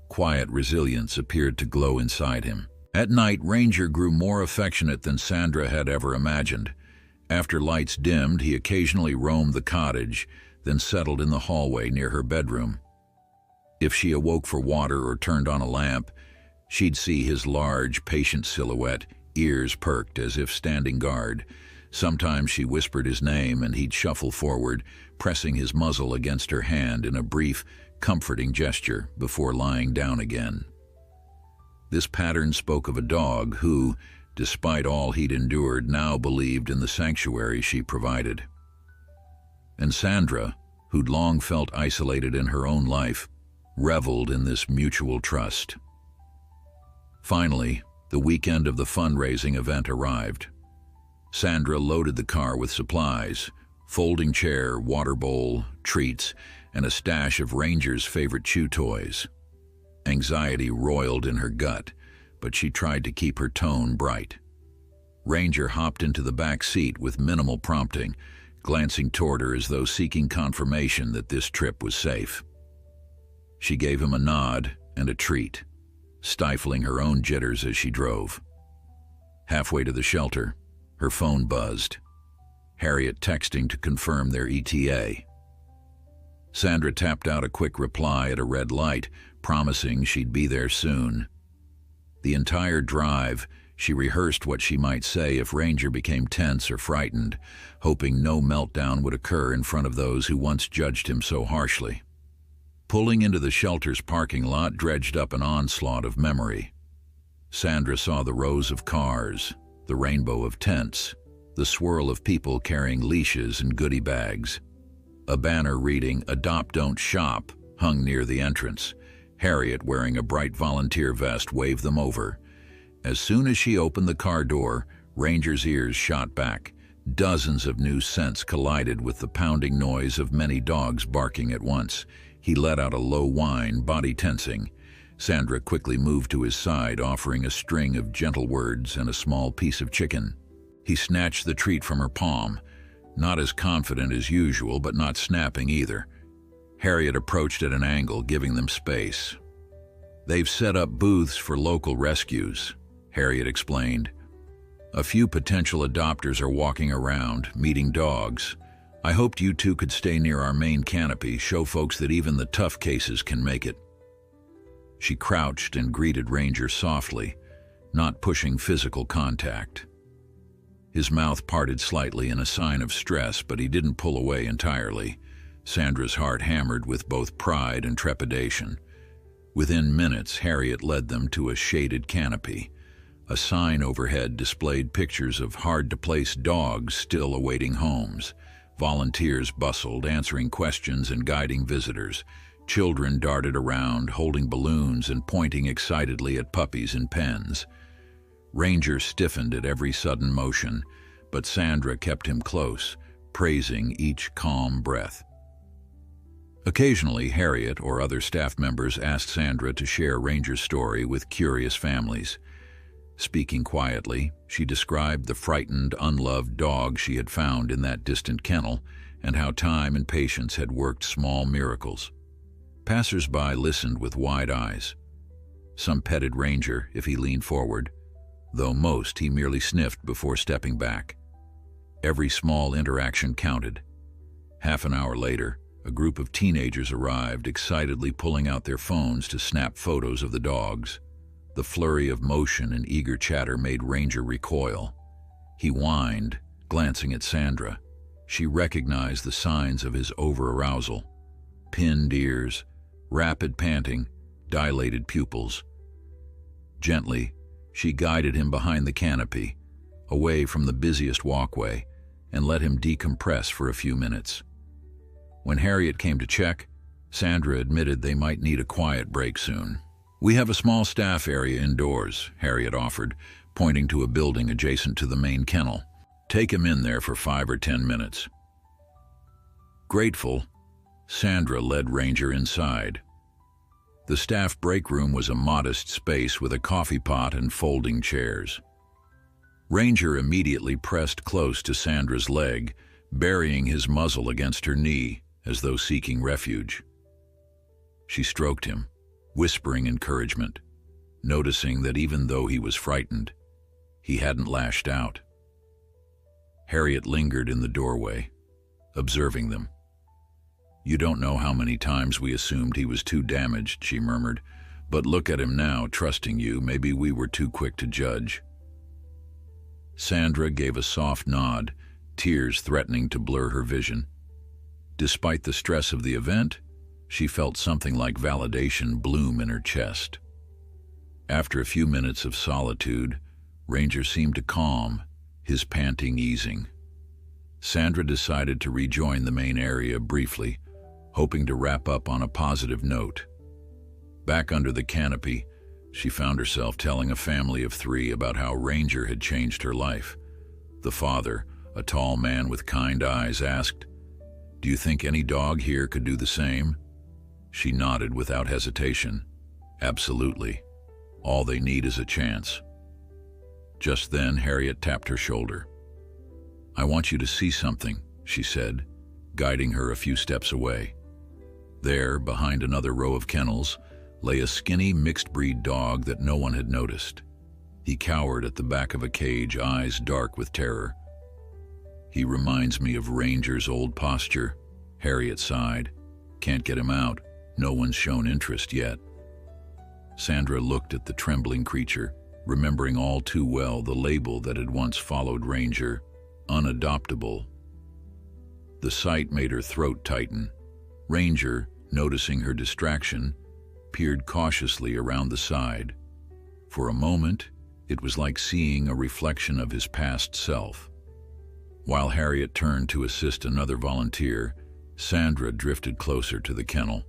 Speaker 1: Quiet resilience appeared to glow inside him. At night, Ranger grew more affectionate than Sandra had ever imagined. After lights dimmed, he occasionally roamed the cottage, then settled in the hallway near her bedroom. If she awoke for water or turned on a lamp, she'd see his large, patient silhouette, ears perked as if standing guard. Sometimes she whispered his name and he'd shuffle forward, pressing his muzzle against her hand in a brief, comforting gesture before lying down again. This pattern spoke of a dog who, despite all he'd endured, now believed in the sanctuary she provided. And Sandra, who'd long felt isolated in her own life, reveled in this mutual trust. Finally, the weekend of the fundraising event arrived. Sandra loaded the car with supplies, folding chair, water bowl, treats, and a stash of Ranger's favorite chew toys. Anxiety roiled in her gut, but she tried to keep her tone bright. Ranger hopped into the back seat with minimal prompting, glancing toward her as though seeking confirmation that this trip was safe. She gave him a nod and a treat, stifling her own jitters as she drove. Halfway to the shelter, her phone buzzed. Harriet texting to confirm their ETA. Sandra tapped out a quick reply at a red light, promising she'd be there soon. The entire drive, she rehearsed what she might say if Ranger became tense or frightened, hoping no meltdown would occur in front of those who once judged him so harshly. Pulling into the shelter's parking lot dredged up an onslaught of memory. Sandra saw the rows of cars, the rainbow of tents, the swirl of people carrying leashes and goodie bags. A banner reading, "Adopt, Don't Shop," hung near the entrance. Harriet, wearing a bright volunteer vest, waved them over. As soon as she opened the car door, Ranger's ears shot back. Dozens of new scents collided with the pounding noise of many dogs barking at once. He let out a low whine, body tensing. Sandra quickly moved to his side, offering a string of gentle words and a small piece of chicken. He snatched the treat from her palm, not as confident as usual, but not snapping either. Harriet approached at an angle, giving them space. "They've set up booths for local rescues," Harriet explained. "A few potential adopters are walking around, meeting dogs. I hoped you two could stay near our main canopy, show folks that even the tough cases can make it." She crouched and greeted Ranger softly, not pushing physical contact. His mouth parted slightly in a sign of stress, but he didn't pull away entirely. Sandra's heart hammered with both pride and trepidation. Within minutes, Harriet led them to a shaded canopy. A sign overhead displayed pictures of hard-to-place dogs still awaiting homes. Volunteers bustled, answering questions and guiding visitors. Children darted around, holding balloons and pointing excitedly at puppies in pens. Ranger stiffened at every sudden motion, but Sandra kept him close, praising each calm breath. Occasionally, Harriet or other staff members asked Sandra to share Ranger's story with curious families. Speaking quietly, she described the frightened, unloved dog she had found in that distant kennel and how time and patience had worked small miracles. Passers-by listened with wide eyes. Some petted Ranger if he leaned forward, though most he merely sniffed before stepping back. Every small interaction counted. Half an hour later, a group of teenagers arrived, excitedly pulling out their phones to snap photos of the dogs. The flurry of motion and eager chatter made Ranger recoil. He whined, glancing at Sandra. She recognized the signs of his over-arousal. Pinned ears, rapid panting, dilated pupils. Gently, she guided him behind the canopy, away from the busiest walkway, and let him decompress for a few minutes. When Harriet came to check, Sandra admitted they might need a quiet break soon. "We have a small staff area indoors," Harriet offered, pointing to a building adjacent to the main kennel. "Take him in there for 5 or 10 minutes." Grateful, Sandra led Ranger inside. The staff break room was a modest space with a coffee pot and folding chairs. Ranger immediately pressed close to Sandra's leg, burying his muzzle against her knee as though seeking refuge. She stroked him, whispering encouragement, noticing that even though he was frightened, he hadn't lashed out. Harriet lingered in the doorway, observing them. "You don't know how many times we assumed he was too damaged," she murmured. "But look at him now, trusting you. Maybe we were too quick to judge." Sandra gave a soft nod, tears threatening to blur her vision. Despite the stress of the event, she felt something like validation bloom in her chest. After a few minutes of solitude, Ranger seemed to calm, his panting easing. Sandra decided to rejoin the main area briefly, hoping to wrap up on a positive note. Back under the canopy, she found herself telling a family of 3 about how Ranger had changed her life. The father, a tall man with kind eyes, asked, "Do you think any dog here could do the same?" She nodded without hesitation. "Absolutely. All they need is a chance." Just then, Harriet tapped her shoulder. "I want you to see something," she said, guiding her a few steps away. There, behind another row of kennels, lay a skinny mixed-breed dog that no one had noticed. He cowered at the back of a cage, eyes dark with terror. "He reminds me of Ranger's old posture," Harriet sighed. "Can't get him out. No one's shown interest yet." Sandra looked at the trembling creature, remembering all too well the label that had once followed Ranger, unadoptable. The sight made her throat tighten. Ranger, noticing her distraction, peered cautiously around the side. For a moment, it was like seeing a reflection of his past self. While Harriet turned to assist another volunteer, Sandra drifted closer to the kennel.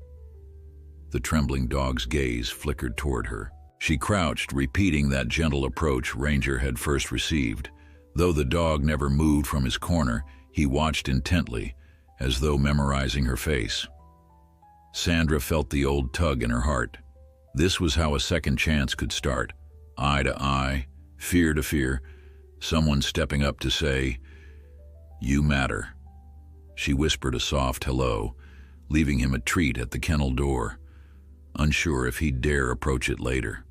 Speaker 1: The trembling dog's gaze flickered toward her. She crouched, repeating that gentle approach Ranger had first received. Though the dog never moved from his corner, he watched intently, as though memorizing her face. Sandra felt the old tug in her heart. This was how a second chance could start. Eye to eye, fear to fear, someone stepping up to say, "You matter." She whispered a soft hello, leaving him a treat at the kennel door, unsure if he'd dare approach it later.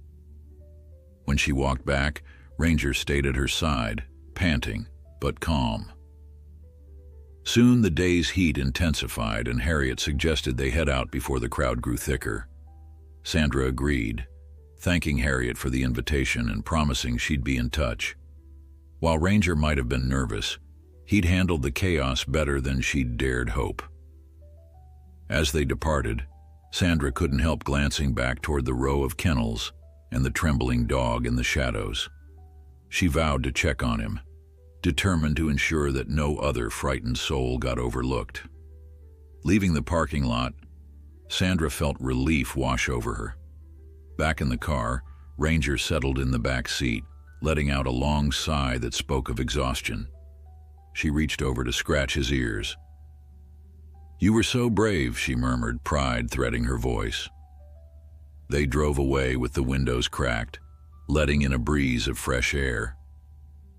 Speaker 1: When she walked back, Ranger stayed at her side, panting, but calm. Soon the day's heat intensified, and Harriet suggested they head out before the crowd grew thicker. Sandra agreed, thanking Harriet for the invitation and promising she'd be in touch. While Ranger might have been nervous, he'd handled the chaos better than she'd dared hope. As they departed, Sandra couldn't help glancing back toward the row of kennels and the trembling dog in the shadows. She vowed to check on him, determined to ensure that no other frightened soul got overlooked. Leaving the parking lot, Sandra felt relief wash over her. Back in the car, Ranger settled in the back seat, letting out a long sigh that spoke of exhaustion. She reached over to scratch his ears. "You were so brave," she murmured, pride threading her voice. They drove away with the windows cracked, letting in a breeze of fresh air.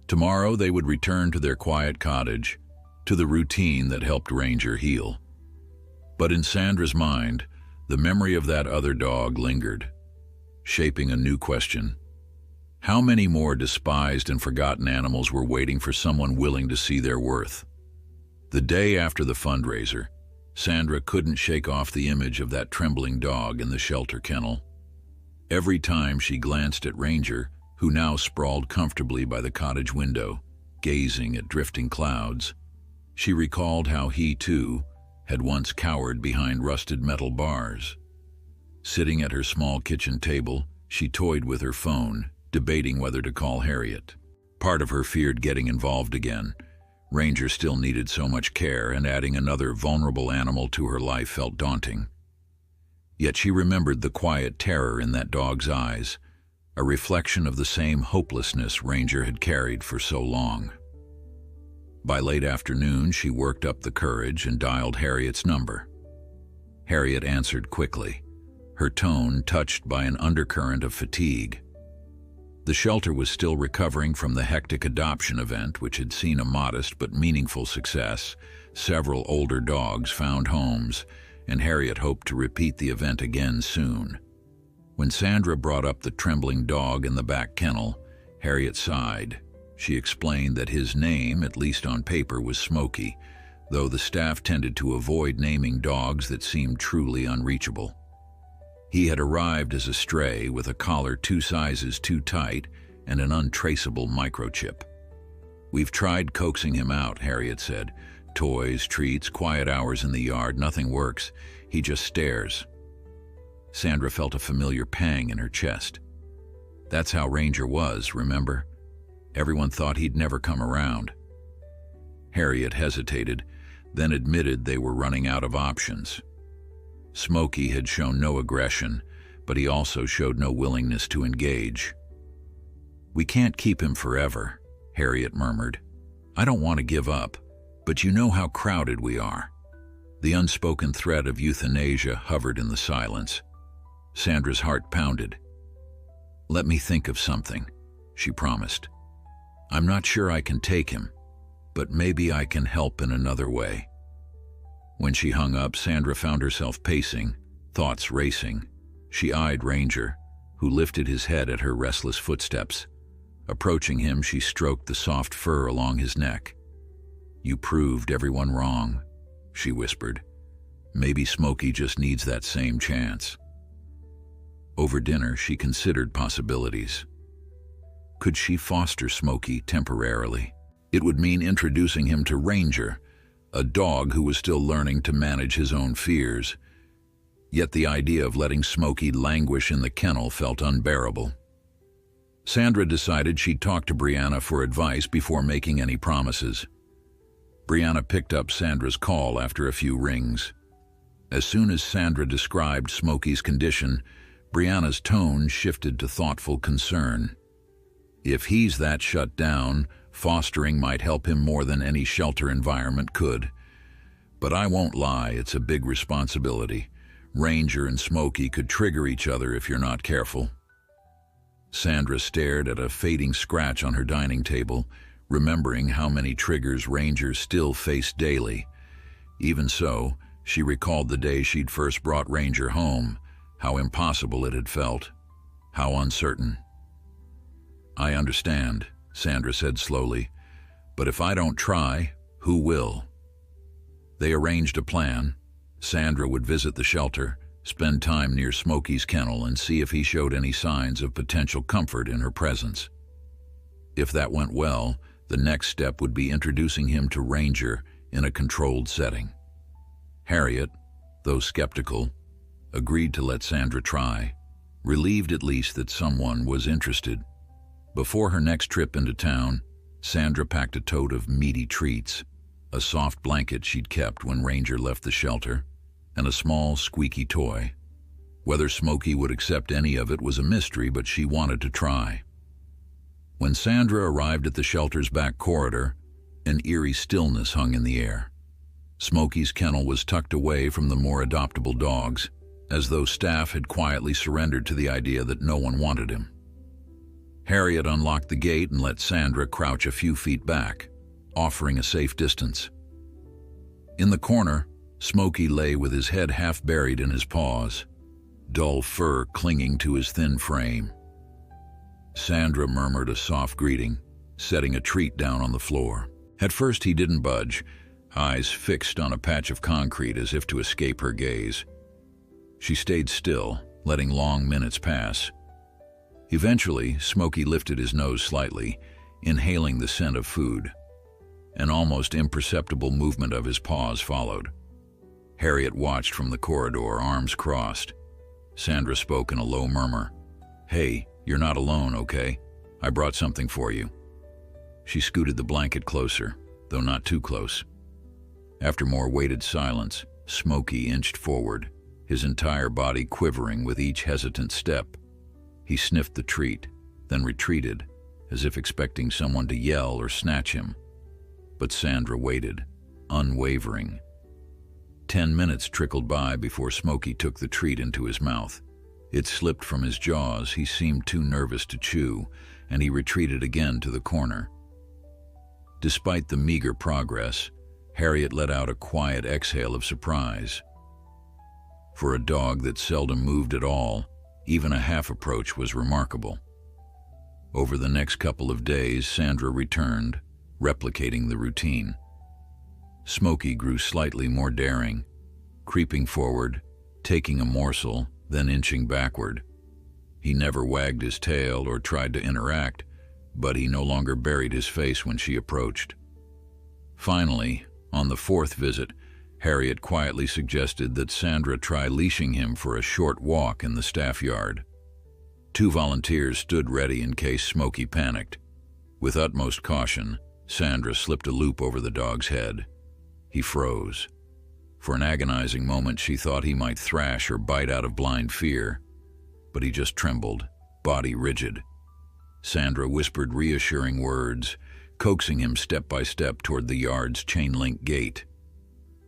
Speaker 1: Tomorrow they would return to their quiet cottage, to the routine that helped Ranger heal. But in Sandra's mind, the memory of that other dog lingered, shaping a new question. How many more despised and forgotten animals were waiting for someone willing to see their worth? The day after the fundraiser, Sandra couldn't shake off the image of that trembling dog in the shelter kennel. Every time she glanced at Ranger, who now sprawled comfortably by the cottage window, gazing at drifting clouds, she recalled how he, too, had once cowered behind rusted metal bars. Sitting at her small kitchen table, she toyed with her phone, debating whether to call Harriet. Part of her feared getting involved again. Ranger still needed so much care, and adding another vulnerable animal to her life felt daunting. Yet she remembered the quiet terror in that dog's eyes, a reflection of the same hopelessness Ranger had carried for so long. By late afternoon, she worked up the courage and dialed Harriet's number. Harriet answered quickly, her tone touched by an undercurrent of fatigue. The shelter was still recovering from the hectic adoption event, which had seen a modest but meaningful success. Several older dogs found homes, and Harriet hoped to repeat the event again soon. When Sandra brought up the trembling dog in the back kennel, Harriet sighed. She explained that his name, at least on paper, was Smokey, though the staff tended to avoid naming dogs that seemed truly unreachable. He had arrived as a stray with a collar 2 sizes too tight and an untraceable microchip. "We've tried coaxing him out," Harriet said. "Toys, treats, quiet hours in the yard, nothing works. He just stares." Sandra felt a familiar pang in her chest. That's how Ranger was, remember? Everyone thought he'd never come around. Harriet hesitated, then admitted they were running out of options. Smokey had shown no aggression, but he also showed no willingness to engage. "We can't keep him forever," Harriet murmured. "I don't want to give up, but you know how crowded we are." The unspoken threat of euthanasia hovered in the silence. Sandra's heart pounded. "Let me think of something," she promised. "I'm not sure I can take him, but maybe I can help in another way." When she hung up, Sandra found herself pacing, thoughts racing. She eyed Ranger, who lifted his head at her restless footsteps. Approaching him, she stroked the soft fur along his neck. "You proved everyone wrong," she whispered. "Maybe Smokey just needs that same chance." Over dinner, she considered possibilities. Could she foster Smokey temporarily? It would mean introducing him to Ranger, a dog who was still learning to manage his own fears. Yet the idea of letting Smokey languish in the kennel felt unbearable. Sandra decided she'd talk to Brianna for advice before making any promises. Brianna picked up Sandra's call after a few rings. As soon as Sandra described Smokey's condition, Brianna's tone shifted to thoughtful concern. If he's that shut down, fostering might help him more than any shelter environment could. But I won't lie, it's a big responsibility. Ranger and Smokey could trigger each other if you're not careful. Sandra stared at a fading scratch on her dining table, remembering how many triggers Ranger still faced daily. Even so, she recalled the day she'd first brought Ranger home, how impossible it had felt, how uncertain. "I understand," Sandra said slowly, "but if I don't try, who will?" They arranged a plan. Sandra would visit the shelter, spend time near Smokey's kennel, and see if he showed any signs of potential comfort in her presence. If that went well, the next step would be introducing him to Ranger in a controlled setting. Harriet, though skeptical, agreed to let Sandra try, relieved at least that someone was interested. Before her next trip into town, Sandra packed a tote of meaty treats, a soft blanket she'd kept when Ranger left the shelter, and a small, squeaky toy. Whether Smokey would accept any of it was a mystery, but she wanted to try. When Sandra arrived at the shelter's back corridor, an eerie stillness hung in the air. Smokey's kennel was tucked away from the more adoptable dogs, as though staff had quietly surrendered to the idea that no one wanted him. Harriet unlocked the gate and let Sandra crouch a few feet back, offering a safe distance. In the corner, Smokey lay with his head half buried in his paws, dull fur clinging to his thin frame. Sandra murmured a soft greeting, setting a treat down on the floor. At first he didn't budge, eyes fixed on a patch of concrete as if to escape her gaze. She stayed still, letting long minutes pass. Eventually, Smokey lifted his nose slightly, inhaling the scent of food. An almost imperceptible movement of his paws followed. Harriet watched from the corridor, arms crossed. Sandra spoke in a low murmur. "Hey, you're not alone, okay? I brought something for you." She scooted the blanket closer, though not too close. After more weighted silence, Smokey inched forward, his entire body quivering with each hesitant step. He sniffed the treat, then retreated, as if expecting someone to yell or snatch him. But Sandra waited, unwavering. 10 minutes trickled by before Smokey took the treat into his mouth. It slipped from his jaws, he seemed too nervous to chew, and he retreated again to the corner. Despite the meager progress, Harriet let out a quiet exhale of surprise. For a dog that seldom moved at all, even a half approach was remarkable. Over the next couple of days, Sandra returned, replicating the routine. Smokey grew slightly more daring, creeping forward, taking a morsel, then inching backward. He never wagged his tail or tried to interact, but he no longer buried his face when she approached. Finally, on the fourth visit, Harriet quietly suggested that Sandra try leashing him for a short walk in the staff yard. 2 volunteers stood ready in case Smokey panicked. With utmost caution, Sandra slipped a loop over the dog's head. He froze. For an agonizing moment, she thought he might thrash or bite out of blind fear, but he just trembled, body rigid. Sandra whispered reassuring words, coaxing him step by step toward the yard's chain-link gate.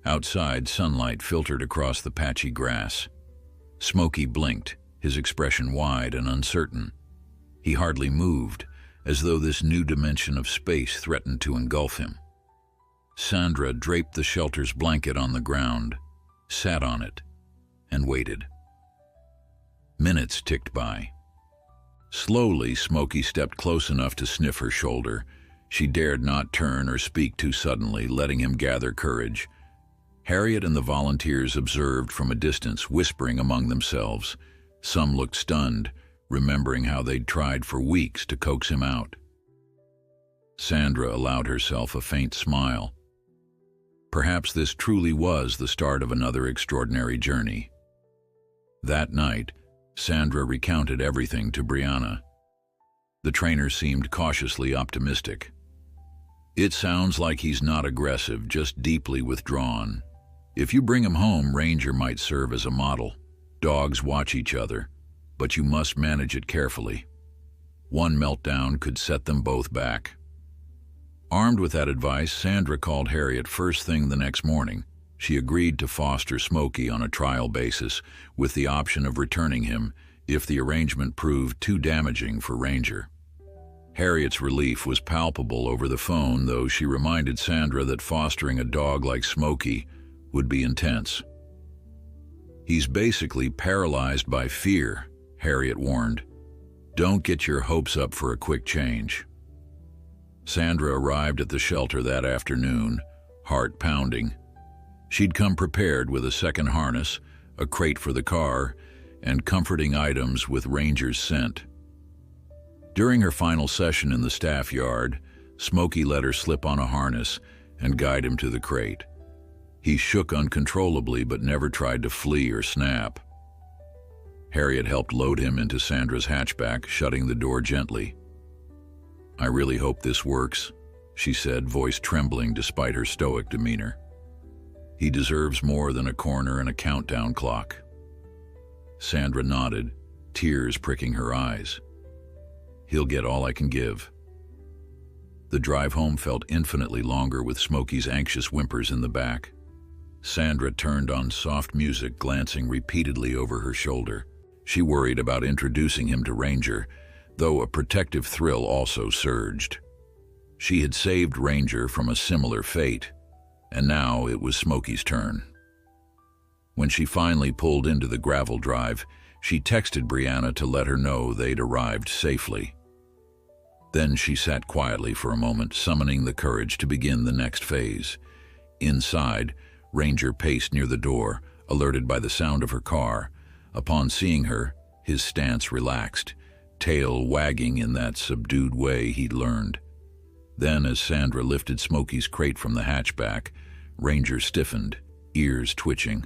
Speaker 1: Outside, sunlight filtered across the patchy grass. Smokey blinked, his expression wide and uncertain. He hardly moved, as though this new dimension of space threatened to engulf him. Sandra draped the shelter's blanket on the ground, sat on it, and waited. Minutes ticked by. Slowly, Smokey stepped close enough to sniff her shoulder. She dared not turn or speak too suddenly, letting him gather courage. Harriet and the volunteers observed from a distance, whispering among themselves. Some looked stunned, remembering how they'd tried for weeks to coax him out. Sandra allowed herself a faint smile. Perhaps this truly was the start of another extraordinary journey. That night, Sandra recounted everything to Brianna. The trainer seemed cautiously optimistic. "It sounds like he's not aggressive, just deeply withdrawn. If you bring him home, Ranger might serve as a model. Dogs watch each other, but you must manage it carefully. One meltdown could set them both back." Armed with that advice, Sandra called Harriet first thing the next morning. She agreed to foster Smokey on a trial basis, with the option of returning him if the arrangement proved too damaging for Ranger. Harriet's relief was palpable over the phone, though she reminded Sandra that fostering a dog like Smokey would be intense. "He's basically paralyzed by fear," Harriet warned. "Don't get your hopes up for a quick change." Sandra arrived at the shelter that afternoon, heart pounding. She'd come prepared with a second harness, a crate for the car, and comforting items with Ranger's scent. During her final session in the staff yard, Smokey let her slip on a harness and guide him to the crate. He shook uncontrollably but never tried to flee or snap. Harriet helped load him into Sandra's hatchback, shutting the door gently. "I really hope this works," she said, voice trembling despite her stoic demeanor. "He deserves more than a corner and a countdown clock." Sandra nodded, tears pricking her eyes. "He'll get all I can give." The drive home felt infinitely longer with Smokey's anxious whimpers in the back. Sandra turned on soft music, glancing repeatedly over her shoulder. She worried about introducing him to Ranger, though a protective thrill also surged. She had saved Ranger from a similar fate, and now it was Smokey's turn. When she finally pulled into the gravel drive, she texted Brianna to let her know they'd arrived safely. Then she sat quietly for a moment, summoning the courage to begin the next phase. Inside, Ranger paced near the door, alerted by the sound of her car. Upon seeing her, his stance relaxed, tail wagging in that subdued way he'd learned. Then, as Sandra lifted Smokey's crate from the hatchback, Ranger stiffened, ears twitching.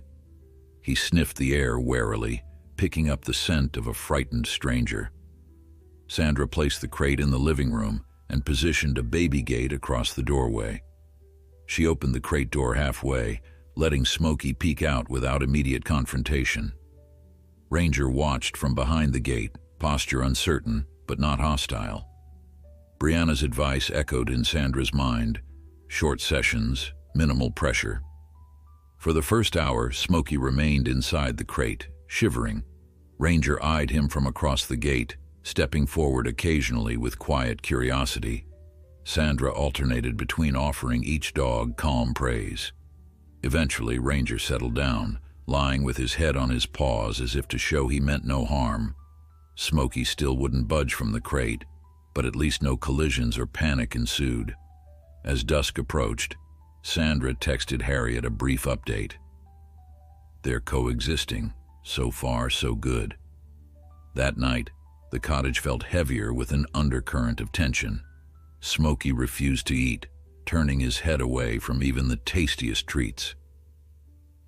Speaker 1: He sniffed the air warily, picking up the scent of a frightened stranger. Sandra placed the crate in the living room and positioned a baby gate across the doorway. She opened the crate door halfway, letting Smokey peek out without immediate confrontation. Ranger watched from behind the gate, posture uncertain but not hostile. Brianna's advice echoed in Sandra's mind: short sessions, minimal pressure. For the first hour, Smokey remained inside the crate, shivering. Ranger eyed him from across the gate, stepping forward occasionally with quiet curiosity. Sandra alternated between offering each dog calm praise. Eventually, Ranger settled down, lying with his head on his paws as if to show he meant no harm. Smokey still wouldn't budge from the crate, but at least no collisions or panic ensued. As dusk approached, Sandra texted Harriet a brief update. They're coexisting. So far, so good. That night, the cottage felt heavier with an undercurrent of tension. Smokey refused to eat, turning his head away from even the tastiest treats.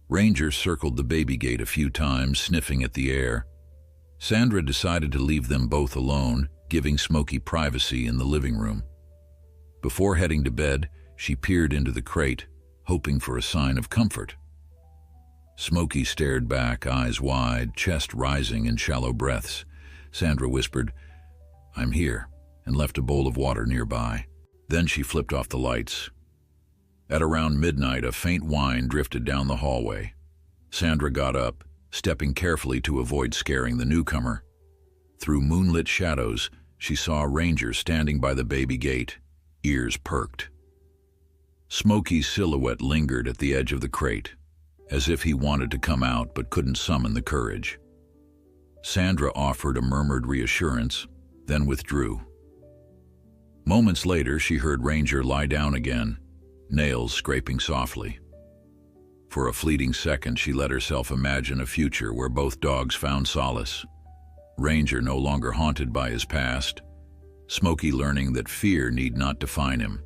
Speaker 1: Ranger circled the baby gate a few times, sniffing at the air. Sandra decided to leave them both alone, giving Smokey privacy in the living room. Before heading to bed, she peered into the crate, hoping for a sign of comfort. Smokey stared back, eyes wide, chest rising in shallow breaths. Sandra whispered, "I'm here," and left a bowl of water nearby. Then she flipped off the lights. At around midnight, a faint whine drifted down the hallway. Sandra got up, stepping carefully to avoid scaring the newcomer. Through moonlit shadows, she saw a ranger standing by the baby gate, ears perked. Smokey's silhouette lingered at the edge of the crate, as if he wanted to come out but couldn't summon the courage. Sandra offered a murmured reassurance, then withdrew. Moments later, she heard Ranger lie down again, nails scraping softly. For a fleeting second, she let herself imagine a future where both dogs found solace. Ranger no longer haunted by his past, Smokey learning that fear need not define him.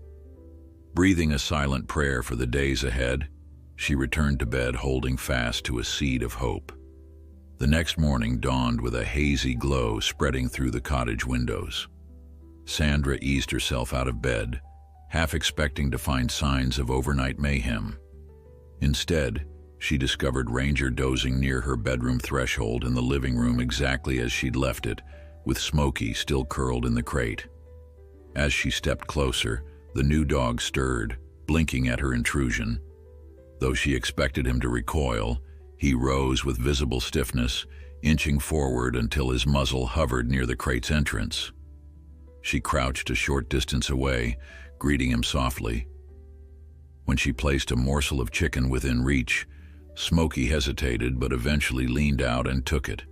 Speaker 1: Breathing a silent prayer for the days ahead, she returned to bed holding fast to a seed of hope. The next morning dawned with a hazy glow spreading through the cottage windows. Sandra eased herself out of bed, half expecting to find signs of overnight mayhem. Instead, she discovered Ranger dozing near her bedroom threshold in the living room exactly as she'd left it, with Smokey still curled in the crate. As she stepped closer, the new dog stirred, blinking at her intrusion. Though she expected him to recoil, he rose with visible stiffness, inching forward until his muzzle hovered near the crate's entrance. She crouched a short distance away, greeting him softly. When she placed a morsel of chicken within reach, Smokey hesitated but eventually leaned out and took it.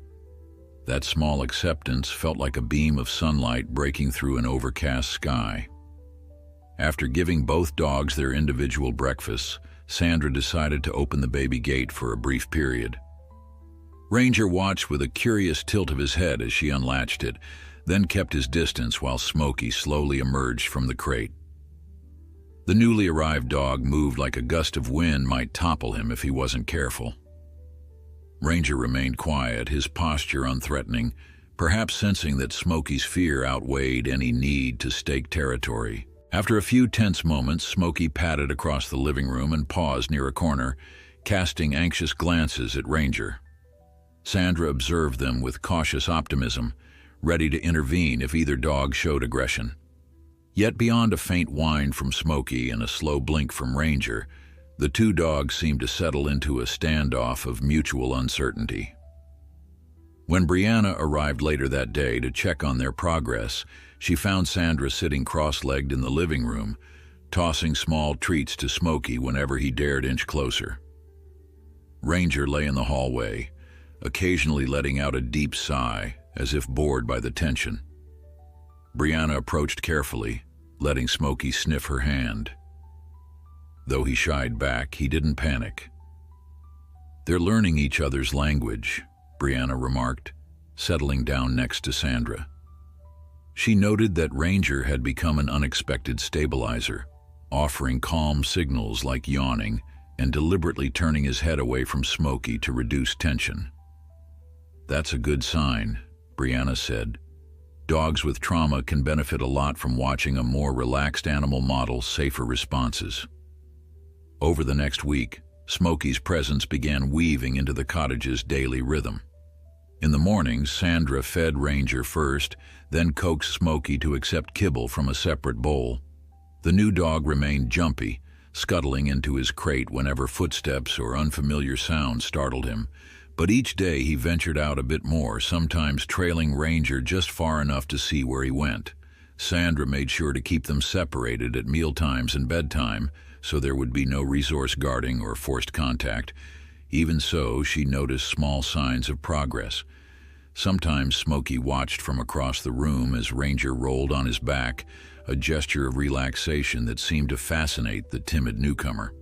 Speaker 1: That small acceptance felt like a beam of sunlight breaking through an overcast sky. After giving both dogs their individual breakfasts, Sandra decided to open the baby gate for a brief period. Ranger watched with a curious tilt of his head as she unlatched it, then kept his distance while Smokey slowly emerged from the crate. The newly arrived dog moved like a gust of wind might topple him if he wasn't careful. Ranger remained quiet, his posture unthreatening, perhaps sensing that Smokey's fear outweighed any need to stake territory. After a few tense moments, Smokey padded across the living room and paused near a corner, casting anxious glances at Ranger. Sandra observed them with cautious optimism, ready to intervene if either dog showed aggression. Yet beyond a faint whine from Smokey and a slow blink from Ranger, the two dogs seemed to settle into a standoff of mutual uncertainty. When Brianna arrived later that day to check on their progress, she found Sandra sitting cross-legged in the living room, tossing small treats to Smokey whenever he dared inch closer. Ranger lay in the hallway, occasionally letting out a deep sigh, as if bored by the tension. Brianna approached carefully, letting Smokey sniff her hand. Though he shied back, he didn't panic. "They're learning each other's language," Brianna remarked, settling down next to Sandra. She noted that Ranger had become an unexpected stabilizer, offering calm signals like yawning and deliberately turning his head away from Smokey to reduce tension. "That's a good sign," Brianna said. "Dogs with trauma can benefit a lot from watching a more relaxed animal model safer responses." Over the next week, Smokey's presence began weaving into the cottage's daily rhythm. In the mornings, Sandra fed Ranger first, then coaxed Smokey to accept kibble from a separate bowl. The new dog remained jumpy, scuttling into his crate whenever footsteps or unfamiliar sounds startled him, but each day he ventured out a bit more, sometimes trailing Ranger just far enough to see where he went. Sandra made sure to keep them separated at mealtimes and bedtime, so there would be no resource guarding or forced contact. Even so, she noticed small signs of progress. Sometimes Smokey watched from across the room as Ranger rolled on his back, a gesture of relaxation that seemed to fascinate the timid newcomer.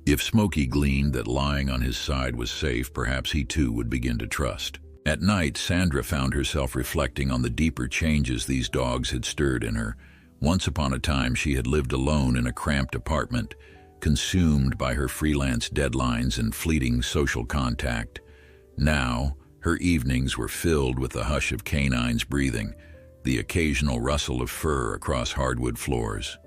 Speaker 1: If Smokey gleaned that lying on his side was safe, perhaps he too would begin to trust. At night, Sandra found herself reflecting on the deeper changes these dogs had stirred in her. Once upon a time, she had lived alone in a cramped apartment, consumed by her freelance deadlines and fleeting social contact. Now, her evenings were filled with the hush of canines breathing, the occasional rustle of fur across hardwood floors.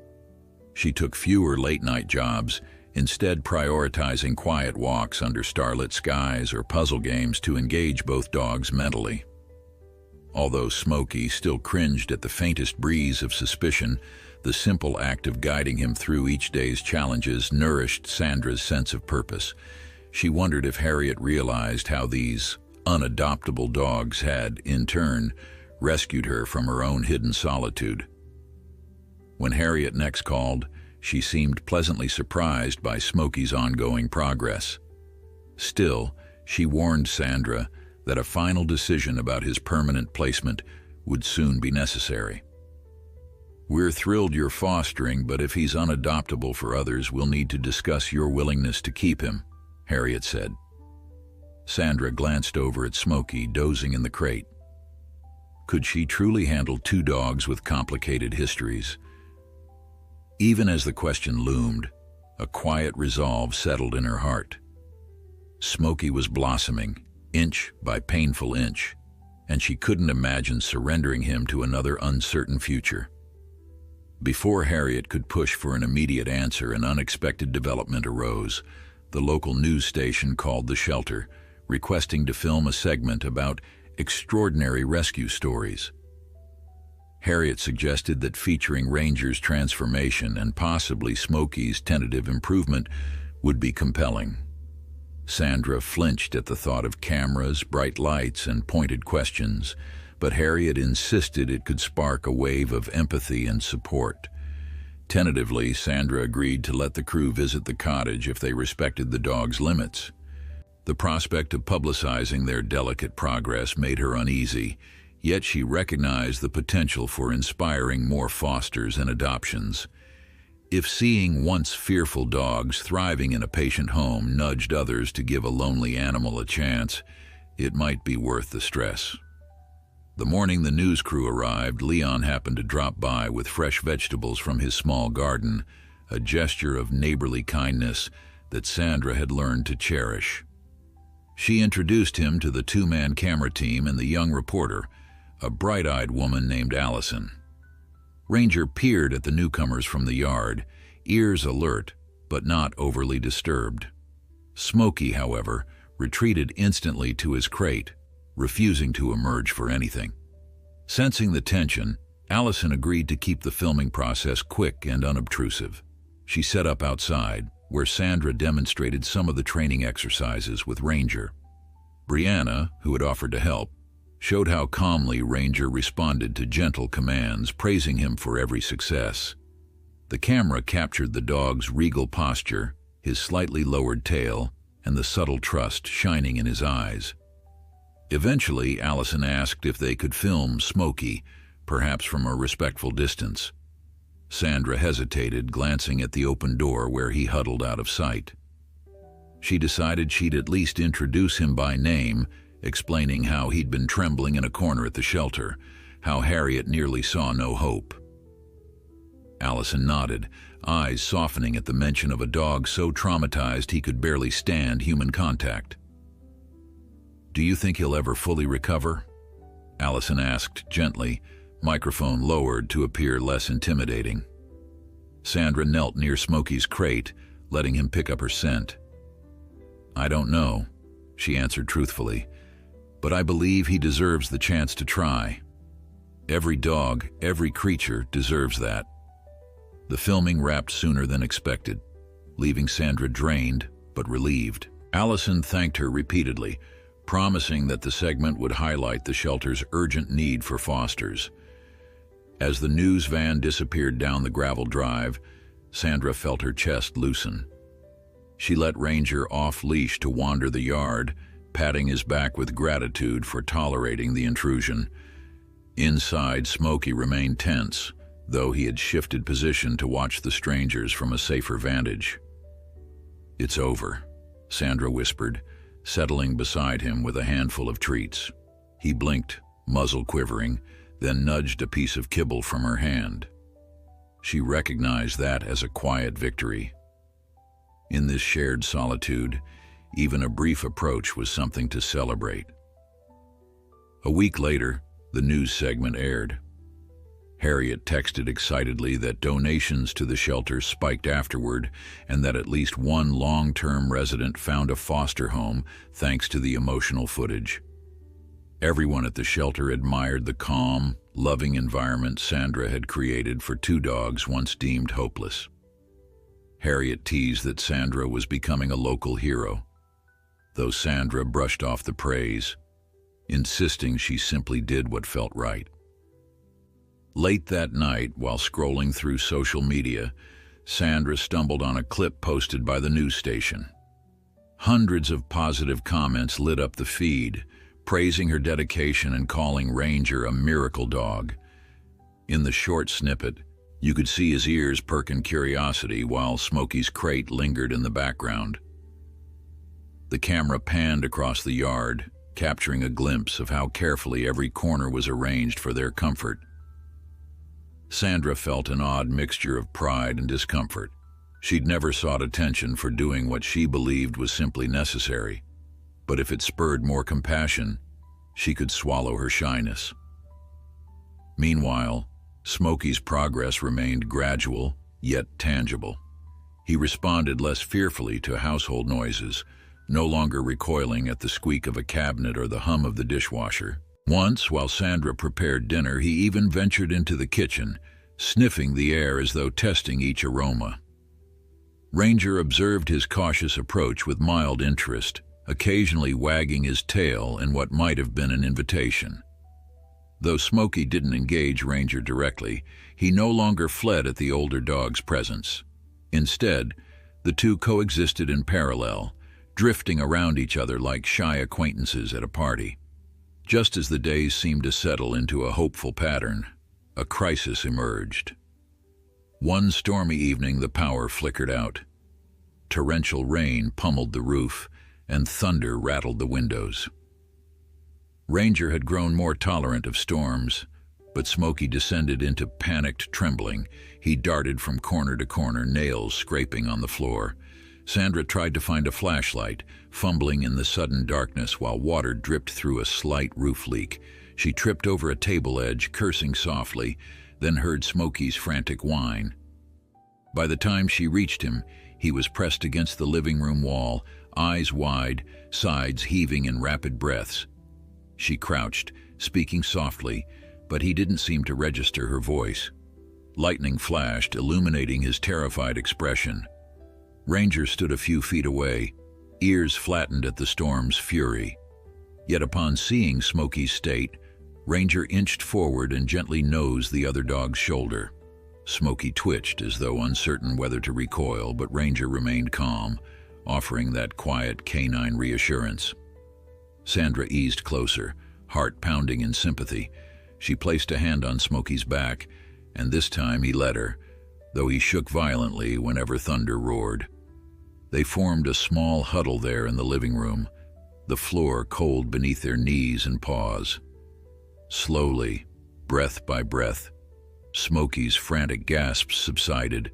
Speaker 1: She took fewer late-night jobs, instead prioritizing quiet walks under starlit skies or puzzle games to engage both dogs mentally. Although Smokey still cringed at the faintest breeze of suspicion, the simple act of guiding him through each day's challenges nourished Sandra's sense of purpose. She wondered if Harriet realized how these unadoptable dogs had, in turn, rescued her from her own hidden solitude. When Harriet next called, she seemed pleasantly surprised by Smokey's ongoing progress. Still, she warned Sandra that a final decision about his permanent placement would soon be necessary. "We're thrilled you're fostering, but if he's unadoptable for others, we'll need to discuss your willingness to keep him," Harriet said. Sandra glanced over at Smokey, dozing in the crate. Could she truly handle two dogs with complicated histories? Even as the question loomed, a quiet resolve settled in her heart. Smokey was blossoming, inch by painful inch, and she couldn't imagine surrendering him to another uncertain future. Before Harriet could push for an immediate answer, an unexpected development arose. The local news station called the shelter, requesting to film a segment about extraordinary rescue stories. Harriet suggested that featuring Ranger's transformation and possibly Smokey's tentative improvement would be compelling. Sandra flinched at the thought of cameras, bright lights, and pointed questions, but Harriet insisted it could spark a wave of empathy and support. Tentatively, Sandra agreed to let the crew visit the cottage if they respected the dog's limits. The prospect of publicizing their delicate progress made her uneasy, yet she recognized the potential for inspiring more fosters and adoptions. If seeing once fearful dogs thriving in a patient home nudged others to give a lonely animal a chance, it might be worth the stress. The morning the news crew arrived, Leon happened to drop by with fresh vegetables from his small garden, a gesture of neighborly kindness that Sandra had learned to cherish. She introduced him to the two-man camera team and the young reporter, a bright-eyed woman named Allison. Ranger peered at the newcomers from the yard, ears alert, but not overly disturbed. Smokey, however, retreated instantly to his crate, refusing to emerge for anything. Sensing the tension, Allison agreed to keep the filming process quick and unobtrusive. She set up outside, where Sandra demonstrated some of the training exercises with Ranger. Brianna, who had offered to help, showed how calmly Ranger responded to gentle commands, praising him for every success. The camera captured the dog's regal posture, his slightly lowered tail, and the subtle trust shining in his eyes. Eventually, Allison asked if they could film Smokey, perhaps from a respectful distance. Sandra hesitated, glancing at the open door where he huddled out of sight. She decided she'd at least introduce him by name, explaining how he'd been trembling in a corner at the shelter, how Harriet nearly saw no hope. Allison nodded, eyes softening at the mention of a dog so traumatized he could barely stand human contact. "Do you think he'll ever fully recover?" Allison asked gently, microphone lowered to appear less intimidating. Sandra knelt near Smokey's crate, letting him pick up her scent. "I don't know," she answered truthfully, "but I believe he deserves the chance to try. Every dog, every creature deserves that." The filming wrapped sooner than expected, leaving Sandra drained but relieved. Allison thanked her repeatedly, promising that the segment would highlight the shelter's urgent need for fosters. As the news van disappeared down the gravel drive, Sandra felt her chest loosen. She let Ranger off-leash to wander the yard, patting his back with gratitude for tolerating the intrusion. Inside, Smokey remained tense, though he had shifted position to watch the strangers from a safer vantage. "It's over," Sandra whispered, settling beside him with a handful of treats. He blinked, muzzle quivering, then nudged a piece of kibble from her hand. She recognized that as a quiet victory. In this shared solitude, even a brief approach was something to celebrate. A week later, the news segment aired. Harriet texted excitedly that donations to the shelter spiked afterward and that at least one long-term resident found a foster home thanks to the emotional footage. Everyone at the shelter admired the calm, loving environment Sandra had created for two dogs once deemed hopeless. Harriet teased that Sandra was becoming a local hero, though Sandra brushed off the praise, insisting she simply did what felt right. Late that night, while scrolling through social media, Sandra stumbled on a clip posted by the news station. Hundreds of positive comments lit up the feed, praising her dedication and calling Ranger a miracle dog. In the short snippet, you could see his ears perk in curiosity while Smokey's crate lingered in the background. The camera panned across the yard, capturing a glimpse of how carefully every corner was arranged for their comfort. Sandra felt an odd mixture of pride and discomfort. She'd never sought attention for doing what she believed was simply necessary, but if it spurred more compassion, she could swallow her shyness. Meanwhile, Smokey's progress remained gradual, yet tangible. He responded less fearfully to household noises, no longer recoiling at the squeak of a cabinet or the hum of the dishwasher. Once, while Sandra prepared dinner, he even ventured into the kitchen, sniffing the air as though testing each aroma. Ranger observed his cautious approach with mild interest, occasionally wagging his tail in what might have been an invitation. Though Smokey didn't engage Ranger directly, he no longer fled at the older dog's presence. Instead, the two coexisted in parallel, drifting around each other like shy acquaintances at a party. Just as the days seemed to settle into a hopeful pattern, a crisis emerged. One stormy evening, the power flickered out. Torrential rain pummeled the roof, and thunder rattled the windows. Ranger had grown more tolerant of storms, but Smokey descended into panicked trembling. He darted from corner to corner, nails scraping on the floor. Sandra tried to find a flashlight, fumbling in the sudden darkness while water dripped through a slight roof leak. She tripped over a table edge, cursing softly, then heard Smokey's frantic whine. By the time she reached him, he was pressed against the living room wall, eyes wide, sides heaving in rapid breaths. She crouched, speaking softly, but he didn't seem to register her voice. Lightning flashed, illuminating his terrified expression. Ranger stood a few feet away, ears flattened at the storm's fury. Yet upon seeing Smokey's state, Ranger inched forward and gently nosed the other dog's shoulder. Smokey twitched as though uncertain whether to recoil, but Ranger remained calm, offering that quiet canine reassurance. Sandra eased closer, heart pounding in sympathy. She placed a hand on Smokey's back, and this time he let her, though he shook violently whenever thunder roared. They formed a small huddle there in the living room, the floor cold beneath their knees and paws. Slowly, breath by breath, Smokey's frantic gasps subsided.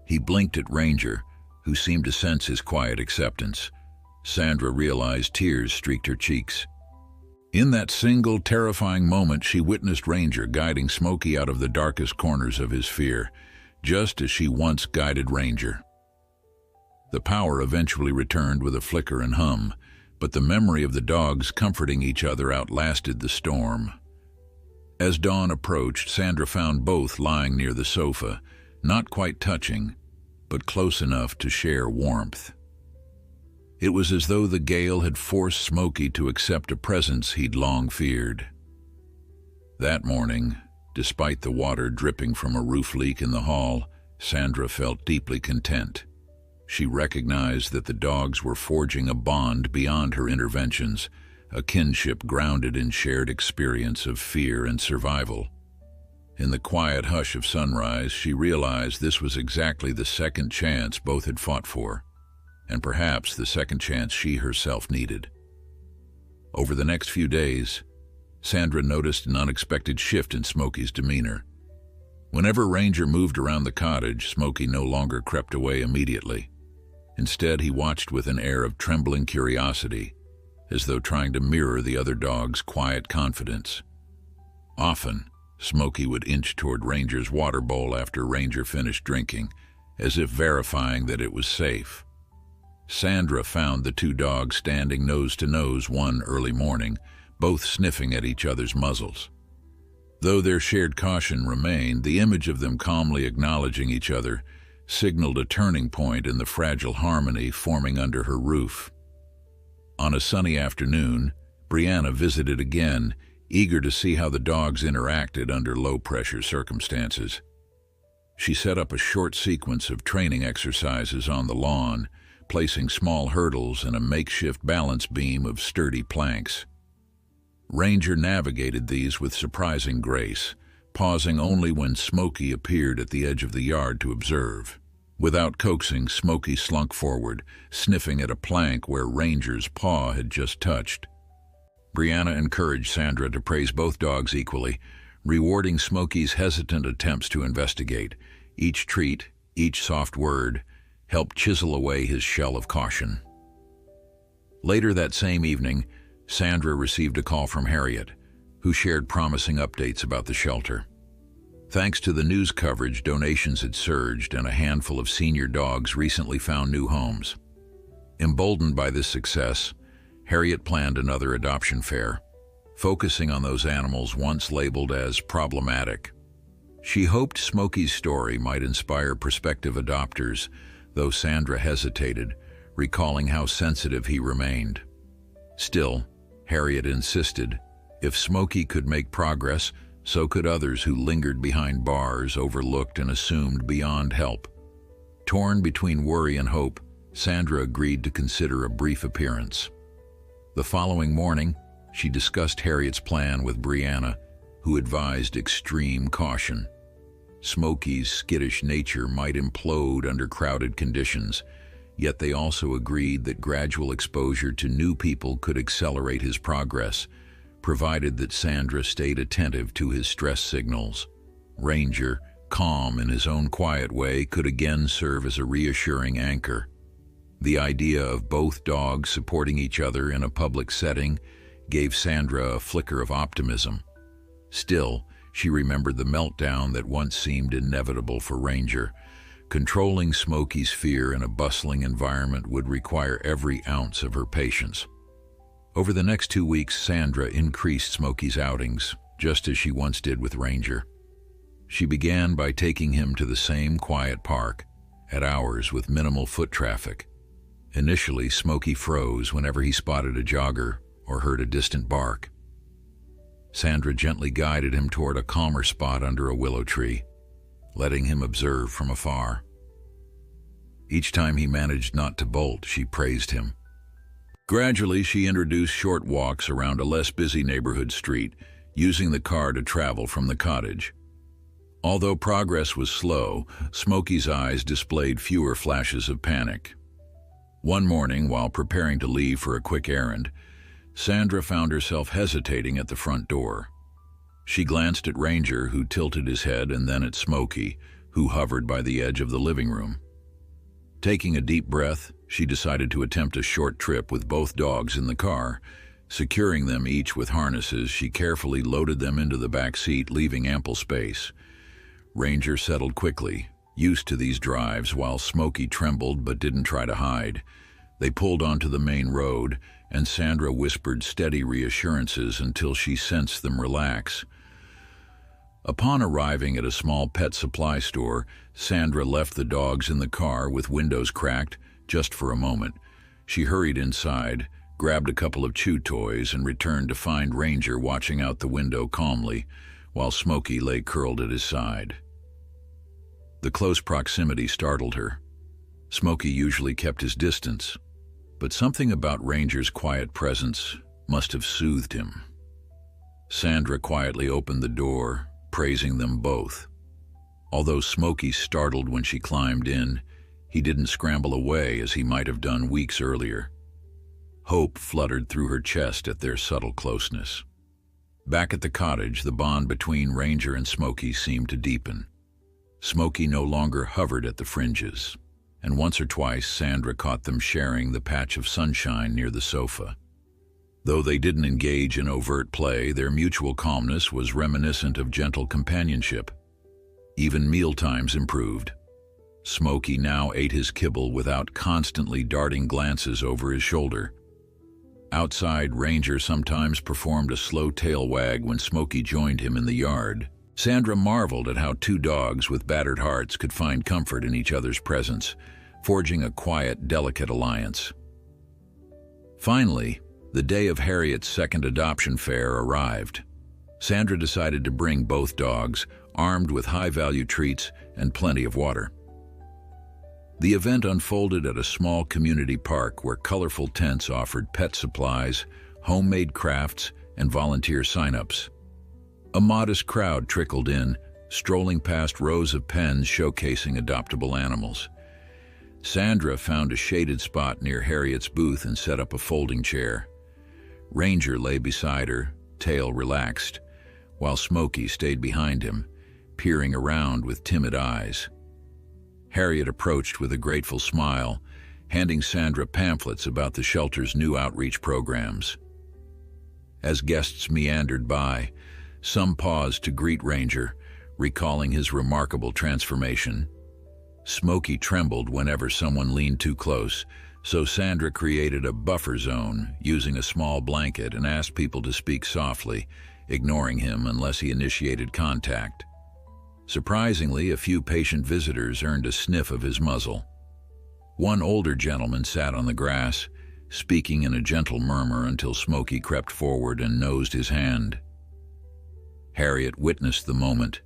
Speaker 1: He blinked at Ranger, who seemed to sense his quiet acceptance. Sandra realized tears streaked her cheeks. In that single terrifying moment, she witnessed Ranger guiding Smokey out of the darkest corners of his fear, just as she once guided Ranger. The power eventually returned with a flicker and hum, but the memory of the dogs comforting each other outlasted the storm. As dawn approached, Sandra found both lying near the sofa, not quite touching, but close enough to share warmth. It was as though the gale had forced Smokey to accept a presence he'd long feared. That morning, despite the water dripping from a roof leak in the hall, Sandra felt deeply content. She recognized that the dogs were forging a bond beyond her interventions, a kinship grounded in shared experience of fear and survival. In the quiet hush of sunrise, she realized this was exactly the second chance both had fought for, and perhaps the second chance she herself needed. Over the next few days, Sandra noticed an unexpected shift in Smokey's demeanor. Whenever Ranger moved around the cottage, Smokey no longer crept away immediately. Instead, he watched with an air of trembling curiosity, as though trying to mirror the other dog's quiet confidence. Often, Smokey would inch toward Ranger's water bowl after Ranger finished drinking, as if verifying that it was safe. Sandra found the two dogs standing nose to nose one early morning, both sniffing at each other's muzzles. Though their shared caution remained, the image of them calmly acknowledging each other signaled a turning point in the fragile harmony forming under her roof. On a sunny afternoon, Brianna visited again, eager to see how the dogs interacted under low-pressure circumstances. She set up a short sequence of training exercises on the lawn, placing small hurdles and a makeshift balance beam of sturdy planks. Ranger navigated these with surprising grace, pausing only when Smokey appeared at the edge of the yard to observe. Without coaxing, Smokey slunk forward, sniffing at a plank where Ranger's paw had just touched. Brianna encouraged Sandra to praise both dogs equally, rewarding Smokey's hesitant attempts to investigate. Each treat, each soft word, helped chisel away his shell of caution. Later that same evening, Sandra received a call from Harriet, who shared promising updates about the shelter. Thanks to the news coverage, donations had surged and a handful of senior dogs recently found new homes. Emboldened by this success, Harriet planned another adoption fair, focusing on those animals once labeled as problematic. She hoped Smokey's story might inspire prospective adopters, though Sandra hesitated, recalling how sensitive he remained. Still, Harriet insisted, if Smokey could make progress, so could others who lingered behind bars, overlooked and assumed beyond help. Torn between worry and hope, Sandra agreed to consider a brief appearance. The following morning, she discussed Harriet's plan with Brianna, who advised extreme caution. Smokey's skittish nature might implode under crowded conditions, yet they also agreed that gradual exposure to new people could accelerate his progress, provided that Sandra stayed attentive to his stress signals. Ranger, calm in his own quiet way, could again serve as a reassuring anchor. The idea of both dogs supporting each other in a public setting gave Sandra a flicker of optimism. Still, she remembered the meltdown that once seemed inevitable for Ranger. Controlling Smokey's fear in a bustling environment would require every ounce of her patience. Over the next 2 weeks, Sandra increased Smokey's outings, just as she once did with Ranger. She began by taking him to the same quiet park, at hours with minimal foot traffic. Initially, Smokey froze whenever he spotted a jogger or heard a distant bark. Sandra gently guided him toward a calmer spot under a willow tree, letting him observe from afar. Each time he managed not to bolt, she praised him. Gradually, she introduced short walks around a less busy neighborhood street, using the car to travel from the cottage. Although progress was slow, Smokey's eyes displayed fewer flashes of panic. One morning, while preparing to leave for a quick errand, Sandra found herself hesitating at the front door. She glanced at Ranger, who tilted his head, and then at Smokey, who hovered by the edge of the living room. Taking a deep breath, she decided to attempt a short trip with both dogs in the car. Securing them each with harnesses, she carefully loaded them into the back seat, leaving ample space. Ranger settled quickly, used to these drives, while Smokey trembled but didn't try to hide. They pulled onto the main road, and Sandra whispered steady reassurances until she sensed them relax. Upon arriving at a small pet supply store, Sandra left the dogs in the car with windows cracked, just for a moment. She hurried inside, grabbed a couple of chew toys, and returned to find Ranger watching out the window calmly, while Smokey lay curled at his side. The close proximity startled her. Smokey usually kept his distance, but something about Ranger's quiet presence must have soothed him. Sandra quietly opened the door, praising them both. Although Smokey startled when she climbed in, he didn't scramble away as he might have done weeks earlier. Hope fluttered through her chest at their subtle closeness. Back at the cottage, the bond between Ranger and Smokey seemed to deepen. Smokey no longer hovered at the fringes, and once or twice Sandra caught them sharing the patch of sunshine near the sofa. Though they didn't engage in overt play, their mutual calmness was reminiscent of gentle companionship. Even mealtimes improved. Smokey now ate his kibble without constantly darting glances over his shoulder. Outside, Ranger sometimes performed a slow tail wag when Smokey joined him in the yard. Sandra marveled at how two dogs with battered hearts could find comfort in each other's presence, forging a quiet, delicate alliance. Finally, the day of Harriet's second adoption fair arrived. Sandra decided to bring both dogs, armed with high-value treats and plenty of water. The event unfolded at a small community park where colorful tents offered pet supplies, homemade crafts, and volunteer sign-ups. A modest crowd trickled in, strolling past rows of pens showcasing adoptable animals. Sandra found a shaded spot near Harriet's booth and set up a folding chair. Ranger lay beside her, tail relaxed, while Smokey stayed behind him, peering around with timid eyes. Harriet approached with a grateful smile, handing Sandra pamphlets about the shelter's new outreach programs. As guests meandered by, some paused to greet Ranger, recalling his remarkable transformation. Smokey trembled whenever someone leaned too close, so Sandra created a buffer zone using a small blanket and asked people to speak softly, ignoring him unless he initiated contact. Surprisingly, a few patient visitors earned a sniff of his muzzle. One older gentleman sat on the grass, speaking in a gentle murmur until Smokey crept forward and nosed his hand. Harriet witnessed the moment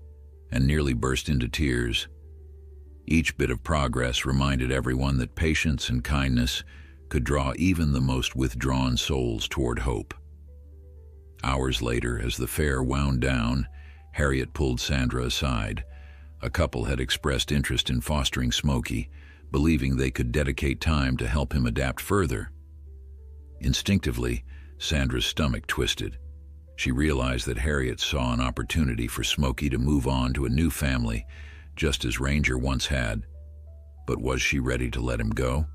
Speaker 1: and nearly burst into tears. Each bit of progress reminded everyone that patience and kindness could draw even the most withdrawn souls toward hope. Hours later, as the fair wound down, Harriet pulled Sandra aside. A couple had expressed interest in fostering Smokey, believing they could dedicate time to help him adapt further. Instinctively, Sandra's stomach twisted. She realized that Harriet saw an opportunity for Smokey to move on to a new family, just as Ranger once had. But was she ready to let him go?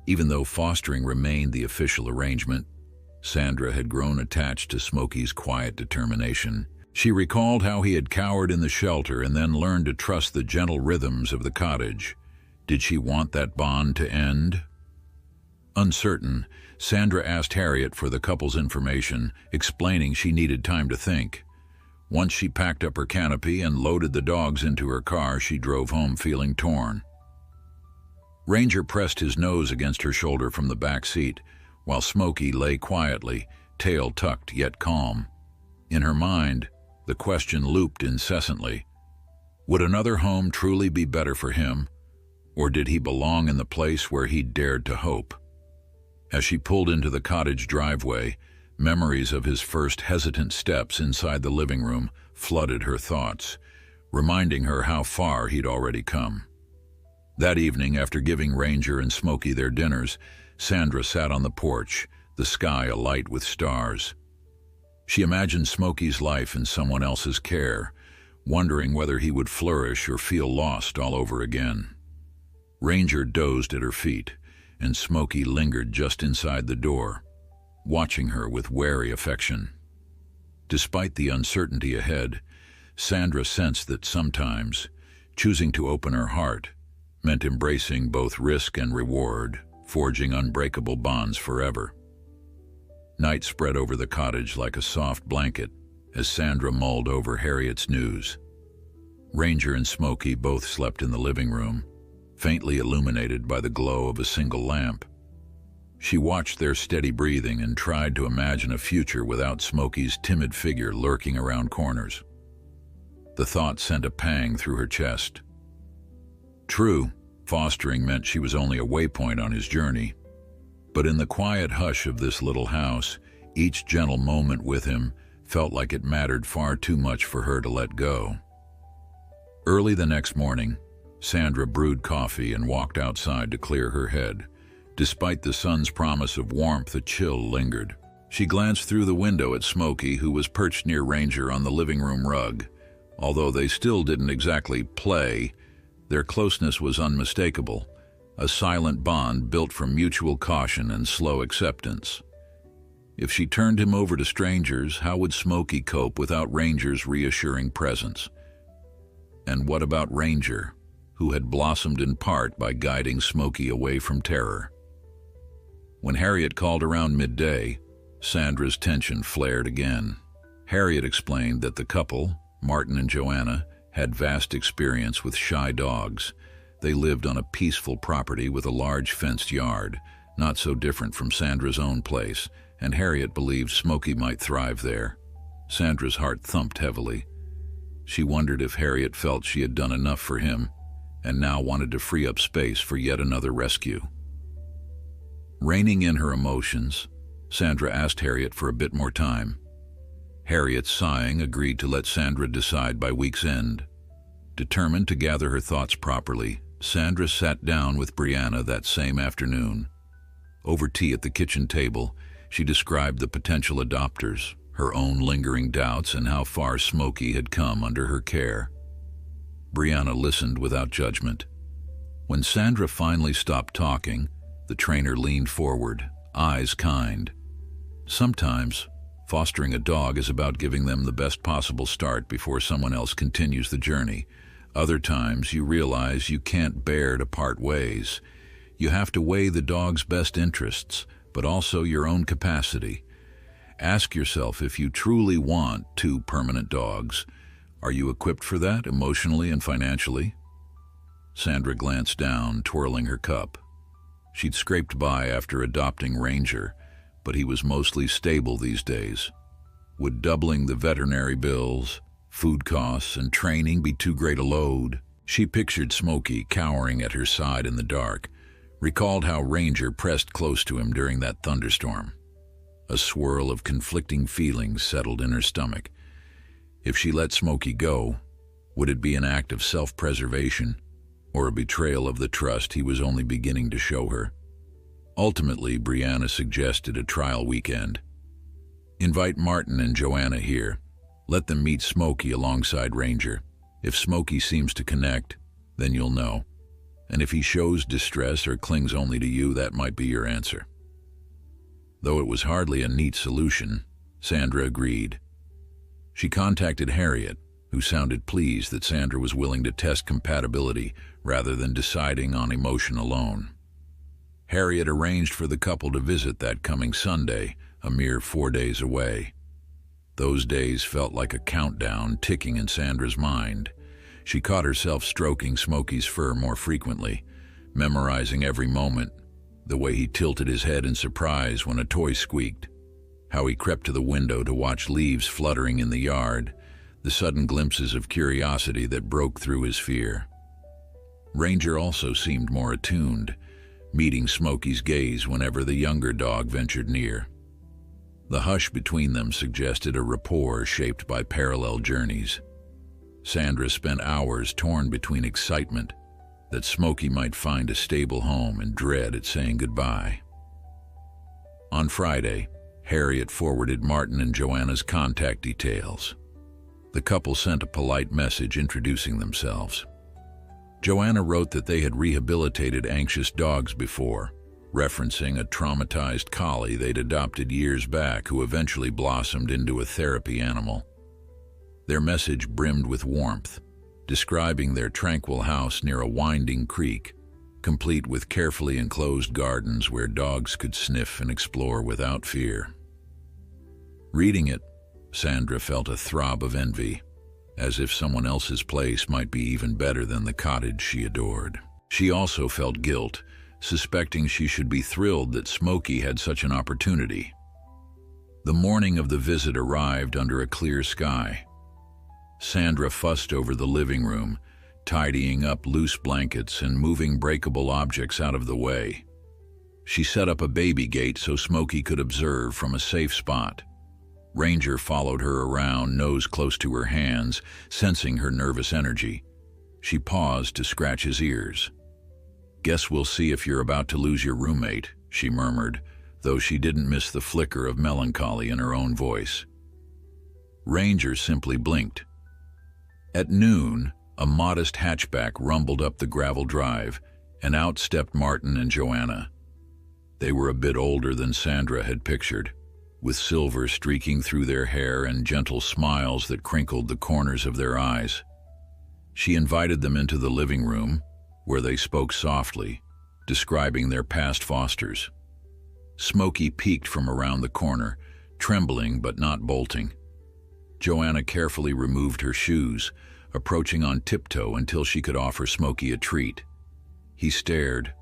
Speaker 1: Even though fostering remained the official arrangement, Sandra had grown attached to Smokey's quiet determination. She recalled how he had cowered in the shelter and then learned to trust the gentle rhythms of the cottage. Did she want that bond to end? Uncertain, Sandra asked Harriet for the couple's information, explaining she needed time to think. Once she packed up her canopy and loaded the dogs into her car, she drove home feeling torn. Ranger pressed his nose against her shoulder from the back seat, while Smokey lay quietly, tail tucked yet calm. In her mind, the question looped incessantly. Would another home truly be better for him, or did he belong in the place where he dared to hope? As she pulled into the cottage driveway, memories of his first hesitant steps inside the living room flooded her thoughts, reminding her how far he'd already come. That evening, after giving Ranger and Smokey their dinners, Sandra sat on the porch, the sky alight with stars. She imagined Smokey's life in someone else's care, wondering whether he would flourish or feel lost all over again. Ranger dozed at her feet, and Smokey lingered just inside the door, watching her with wary affection. Despite the uncertainty ahead, Sandra sensed that sometimes choosing to open her heart meant embracing both risk and reward, forging unbreakable bonds forever. Night spread over the cottage like a soft blanket as Sandra mulled over Harriet's news. Ranger and Smokey both slept in the living room, faintly illuminated by the glow of a single lamp. She watched their steady breathing and tried to imagine a future without Smokey's timid figure lurking around corners. The thought sent a pang through her chest. True, Fostering meant she was only a waypoint on his journey. But in the quiet hush of this little house, each gentle moment with him felt like it mattered far too much for her to let go. Early the next morning, Sandra brewed coffee and walked outside to clear her head. Despite the sun's promise of warmth, a chill lingered. She glanced through the window at Smokey, who was perched near Ranger on the living room rug. Although they still didn't exactly play, their closeness was unmistakable, a silent bond built from mutual caution and slow acceptance. If she turned him over to strangers, how would Smokey cope without Ranger's reassuring presence? And what about Ranger, who had blossomed in part by guiding Smokey away from terror? When Harriet called around midday, Sandra's tension flared again. Harriet explained that the couple, Martin and Joanna, had vast experience with shy dogs. They lived on a peaceful property with a large fenced yard, not so different from Sandra's own place, and Harriet believed Smokey might thrive there. Sandra's heart thumped heavily. She wondered if Harriet felt she had done enough for him, and now wanted to free up space for yet another rescue. Reining in her emotions, Sandra asked Harriet for a bit more time. Harriet, sighing, agreed to let Sandra decide by week's end. Determined to gather her thoughts properly, Sandra sat down with Brianna that same afternoon. Over tea at the kitchen table, she described the potential adopters, her own lingering doubts, and how far Smokey had come under her care. Brianna listened without judgment. When Sandra finally stopped talking, the trainer leaned forward, eyes kind. Sometimes, fostering a dog is about giving them the best possible start before someone else continues the journey. Other times, you realize you can't bear to part ways. You have to weigh the dog's best interests, but also your own capacity. Ask yourself, if you truly want 2 permanent dogs, are you equipped for that emotionally and financially? Sandra glanced down, twirling her cup. She'd scraped by after adopting Ranger, but he was mostly stable these days. Would doubling the veterinary bills, food costs, and training be too great a load? She pictured Smokey cowering at her side in the dark, recalled how Ranger pressed close to him during that thunderstorm. A swirl of conflicting feelings settled in her stomach. If she let Smokey go, would it be an act of self-preservation, or a betrayal of the trust he was only beginning to show her? Ultimately, Brianna suggested a trial weekend. Invite Martin and Joanna here. Let them meet Smokey alongside Ranger. If Smokey seems to connect, then you'll know. And if he shows distress or clings only to you, that might be your answer. Though it was hardly a neat solution, Sandra agreed. She contacted Harriet, who sounded pleased that Sandra was willing to test compatibility rather than deciding on emotion alone. Harriet arranged for the couple to visit that coming Sunday, a mere 4 days away. Those days felt like a countdown ticking in Sandra's mind. She caught herself stroking Smokey's fur more frequently, memorizing every moment, the way he tilted his head in surprise when a toy squeaked, how he crept to the window to watch leaves fluttering in the yard, the sudden glimpses of curiosity that broke through his fear. Ranger also seemed more attuned, meeting Smokey's gaze whenever the younger dog ventured near. The hush between them suggested a rapport shaped by parallel journeys. Sandra spent hours torn between excitement that Smokey might find a stable home and dread at saying goodbye. On Friday, Harriet forwarded Martin and Joanna's contact details. The couple sent a polite message introducing themselves. Joanna wrote that they had rehabilitated anxious dogs before, referencing a traumatized collie they'd adopted years back who eventually blossomed into a therapy animal. Their message brimmed with warmth, describing their tranquil house near a winding creek, complete with carefully enclosed gardens where dogs could sniff and explore without fear. Reading it, Sandra felt a throb of envy, as if someone else's place might be even better than the cottage she adored. She also felt guilt, suspecting she should be thrilled that Smokey had such an opportunity. The morning of the visit arrived under a clear sky. Sandra fussed over the living room, tidying up loose blankets and moving breakable objects out of the way. She set up a baby gate so Smokey could observe from a safe spot. Ranger followed her around, nose close to her hands, sensing her nervous energy. She paused to scratch his ears. "Guess we'll see if you're about to lose your roommate," she murmured, though she didn't miss the flicker of melancholy in her own voice. Ranger simply blinked. At noon, a modest hatchback rumbled up the gravel drive, and out stepped Martin and Joanna. They were a bit older than Sandra had pictured, with silver streaking through their hair and gentle smiles that crinkled the corners of their eyes. She invited them into the living room, where they spoke softly, describing their past fosters. Smokey peeked from around the corner, trembling but not bolting. Joanna carefully removed her shoes, approaching on tiptoe until she could offer Smokey a treat. He stared,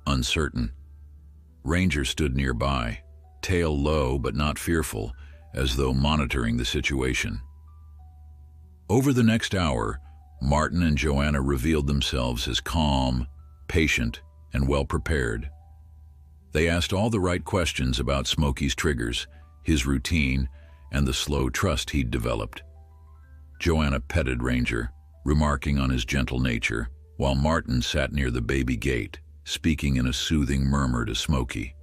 Speaker 1: uncertain. Ranger stood nearby, tail low but not fearful, as though monitoring the situation. Over the next hour, Martin and Joanna revealed themselves as calm, patient, and well-prepared. They asked all the right questions about Smokey's triggers, his routine, and the slow trust he'd developed. Joanna petted Ranger, remarking on his gentle nature, while Martin sat near the baby gate, speaking in a soothing murmur to Smokey.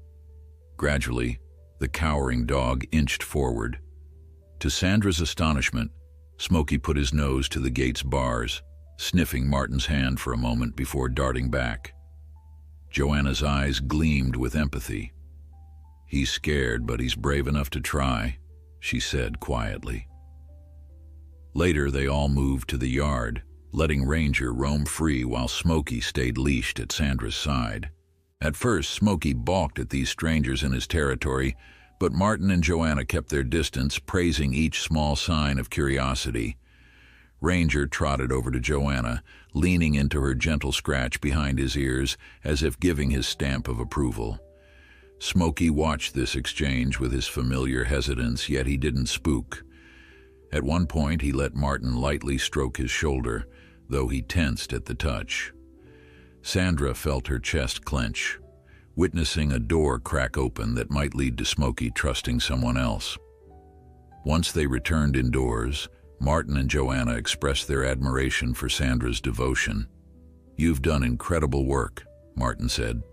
Speaker 1: Gradually, the cowering dog inched forward. To Sandra's astonishment, Smokey put his nose to the gate's bars, sniffing Martin's hand for a moment before darting back. Joanna's eyes gleamed with empathy. "He's scared, but he's brave enough to try," she said quietly. Later, they all moved to the yard, letting Ranger roam free while Smokey stayed leashed at Sandra's side. At first, Smokey balked at these strangers in his territory, but Martin and Joanna kept their distance, praising each small sign of curiosity. Ranger trotted over to Joanna, leaning into her gentle scratch behind his ears, as if giving his stamp of approval. Smokey watched this exchange with his familiar hesitance, yet he didn't spook. At one point, he let Martin lightly stroke his shoulder, though he tensed at the touch. Sandra felt her chest clench, witnessing a door crack open that might lead to Smokey trusting someone else. Once they returned indoors, Martin and Joanna expressed their admiration for Sandra's devotion. "You've done incredible work," Martin said.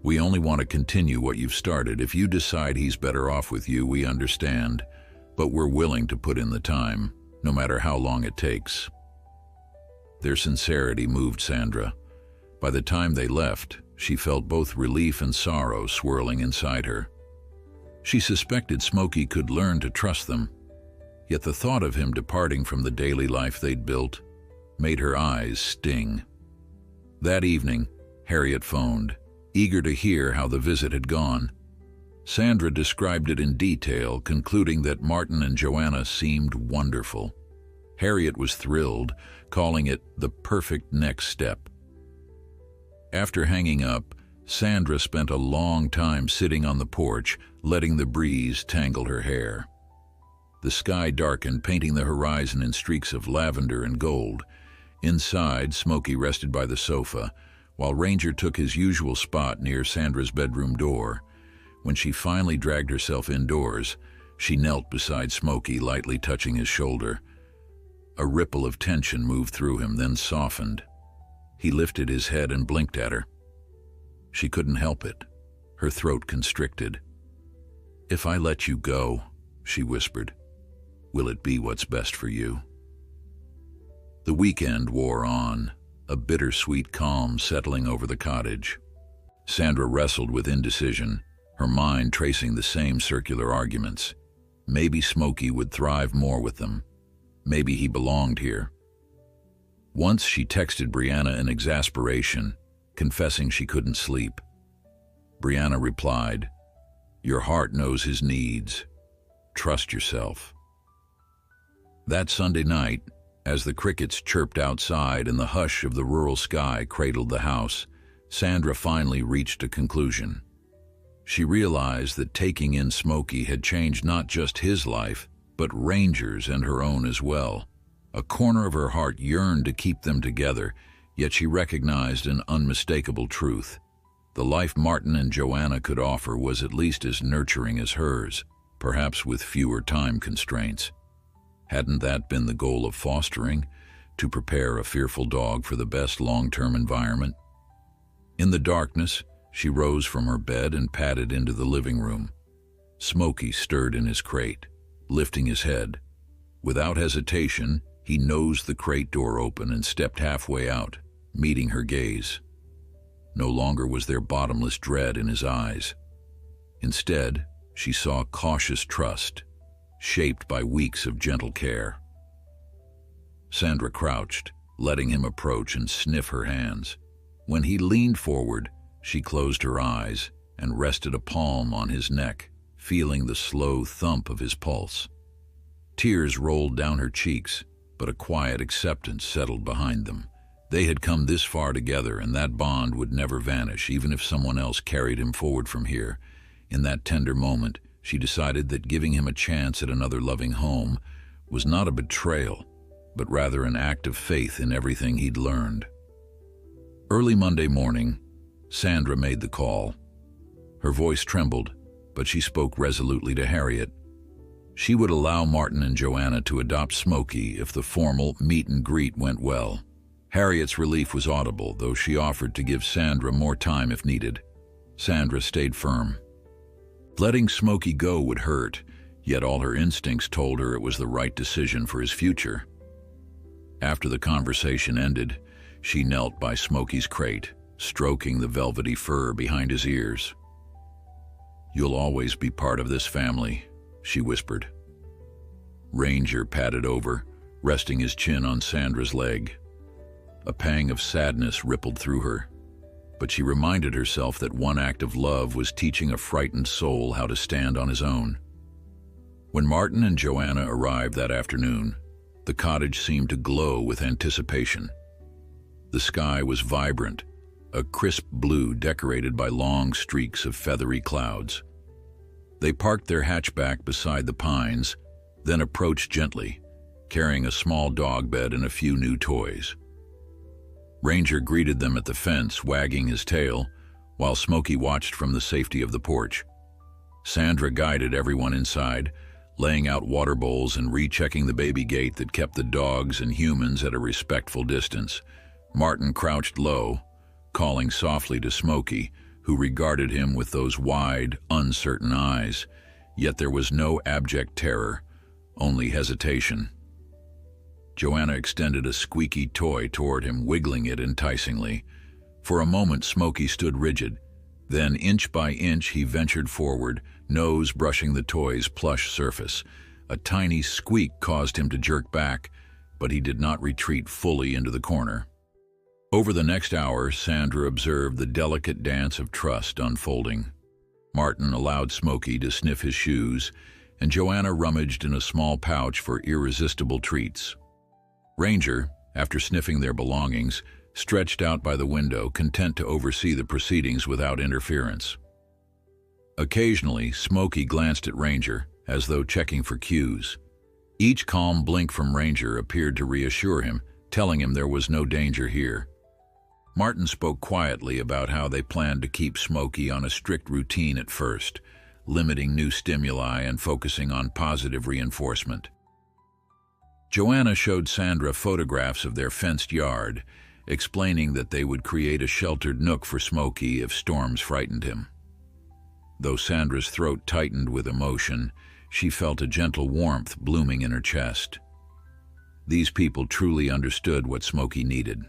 Speaker 1: "We only want to continue what you've started. If you decide he's better off with you, we understand, but we're willing to put in the time, no matter how long it takes." Their sincerity moved Sandra. By the time they left, she felt both relief and sorrow swirling inside her. She suspected Smokey could learn to trust them, yet the thought of him departing from the daily life they'd built made her eyes sting. That evening, Harriet phoned, eager to hear how the visit had gone. Sandra described it in detail, concluding that Martin and Joanna seemed wonderful. Harriet was thrilled, calling it the perfect next step. After hanging up, Sandra spent a long time sitting on the porch, letting the breeze tangle her hair. The sky darkened, painting the horizon in streaks of lavender and gold. Inside, Smokey rested by the sofa, while Ranger took his usual spot near Sandra's bedroom door. When she finally dragged herself indoors, she knelt beside Smokey, lightly touching his shoulder. A ripple of tension moved through him, then softened. He lifted his head and blinked at her. She couldn't help it. Her throat constricted. "If I let you go," she whispered, "will it be what's best for you?" The weekend wore on, a bittersweet calm settling over the cottage. Sandra wrestled with indecision, her mind tracing the same circular arguments. Maybe Smokey would thrive more with them. Maybe he belonged here. Once she texted Brianna in exasperation, confessing she couldn't sleep. Brianna replied, "Your heart knows his needs. Trust yourself." That Sunday night, as the crickets chirped outside and the hush of the rural sky cradled the house, Sandra finally reached a conclusion. She realized that taking in Smokey had changed not just his life, but Ranger's and her own as well. A corner of her heart yearned to keep them together, Yet she recognized an unmistakable truth. The life Martin and Joanna could offer was at least as nurturing as hers, perhaps with fewer time constraints. Hadn't that been the goal of fostering, to prepare a fearful dog for the best long-term environment? In the darkness, she rose from her bed and padded into the living room. Smokey stirred in his crate, lifting his head. Without hesitation, he nosed the crate door open and stepped halfway out, meeting her gaze. No longer was there bottomless dread in his eyes. Instead, she saw cautious trust, shaped by weeks of gentle care. Sandra crouched, letting him approach and sniff her hands. When he leaned forward, she closed her eyes and rested a palm on his neck, feeling the slow thump of his pulse. Tears rolled down her cheeks, but a quiet acceptance settled behind them. They had come this far together, and that bond would never vanish, even if someone else carried him forward from here. In that tender moment, she decided that giving him a chance at another loving home was not a betrayal, but rather an act of faith in everything he'd learned. Early Monday morning, Sandra made the call. Her voice trembled, but she spoke resolutely to Harriet. She would allow Martin and Joanna to adopt Smokey if the formal meet and greet went well. Harriet's relief was audible, though she offered to give Sandra more time if needed. Sandra stayed firm. Letting Smokey go would hurt, yet all her instincts told her it was the right decision for his future. After the conversation ended, she knelt by Smokey's crate, stroking the velvety fur behind his ears. "You'll always be part of this family," she whispered. Ranger padded over, resting his chin on Sandra's leg. A pang of sadness rippled through her, but she reminded herself that one act of love was teaching a frightened soul how to stand on his own. When Martin and Joanna arrived that afternoon, the cottage seemed to glow with anticipation. The sky was vibrant, a crisp blue decorated by long streaks of feathery clouds. They parked their hatchback beside the pines, then approached gently, carrying a small dog bed and a few new toys. Ranger greeted them at the fence, wagging his tail, while Smokey watched from the safety of the porch. Sandra guided everyone inside, laying out water bowls and rechecking the baby gate that kept the dogs and humans at a respectful distance. Martin crouched low, calling softly to Smokey, who regarded him with those wide, uncertain eyes, yet there was no abject terror, only hesitation. Joanna extended a squeaky toy toward him, wiggling it enticingly. For a moment, Smokey stood rigid. Then, inch by inch, he ventured forward, nose brushing the toy's plush surface. A tiny squeak caused him to jerk back, but he did not retreat fully into the corner. Over the next hour, Sandra observed the delicate dance of trust unfolding. Martin allowed Smokey to sniff his shoes, and Joanna rummaged in a small pouch for irresistible treats. Ranger, after sniffing their belongings, stretched out by the window, content to oversee the proceedings without interference. Occasionally, Smokey glanced at Ranger, as though checking for cues. Each calm blink from Ranger appeared to reassure him, telling him there was no danger here. Martin spoke quietly about how they planned to keep Smokey on a strict routine at first, limiting new stimuli and focusing on positive reinforcement. Joanna showed Sandra photographs of their fenced yard, explaining that they would create a sheltered nook for Smokey if storms frightened him. Though Sandra's throat tightened with emotion, she felt a gentle warmth blooming in her chest. These people truly understood what Smokey needed.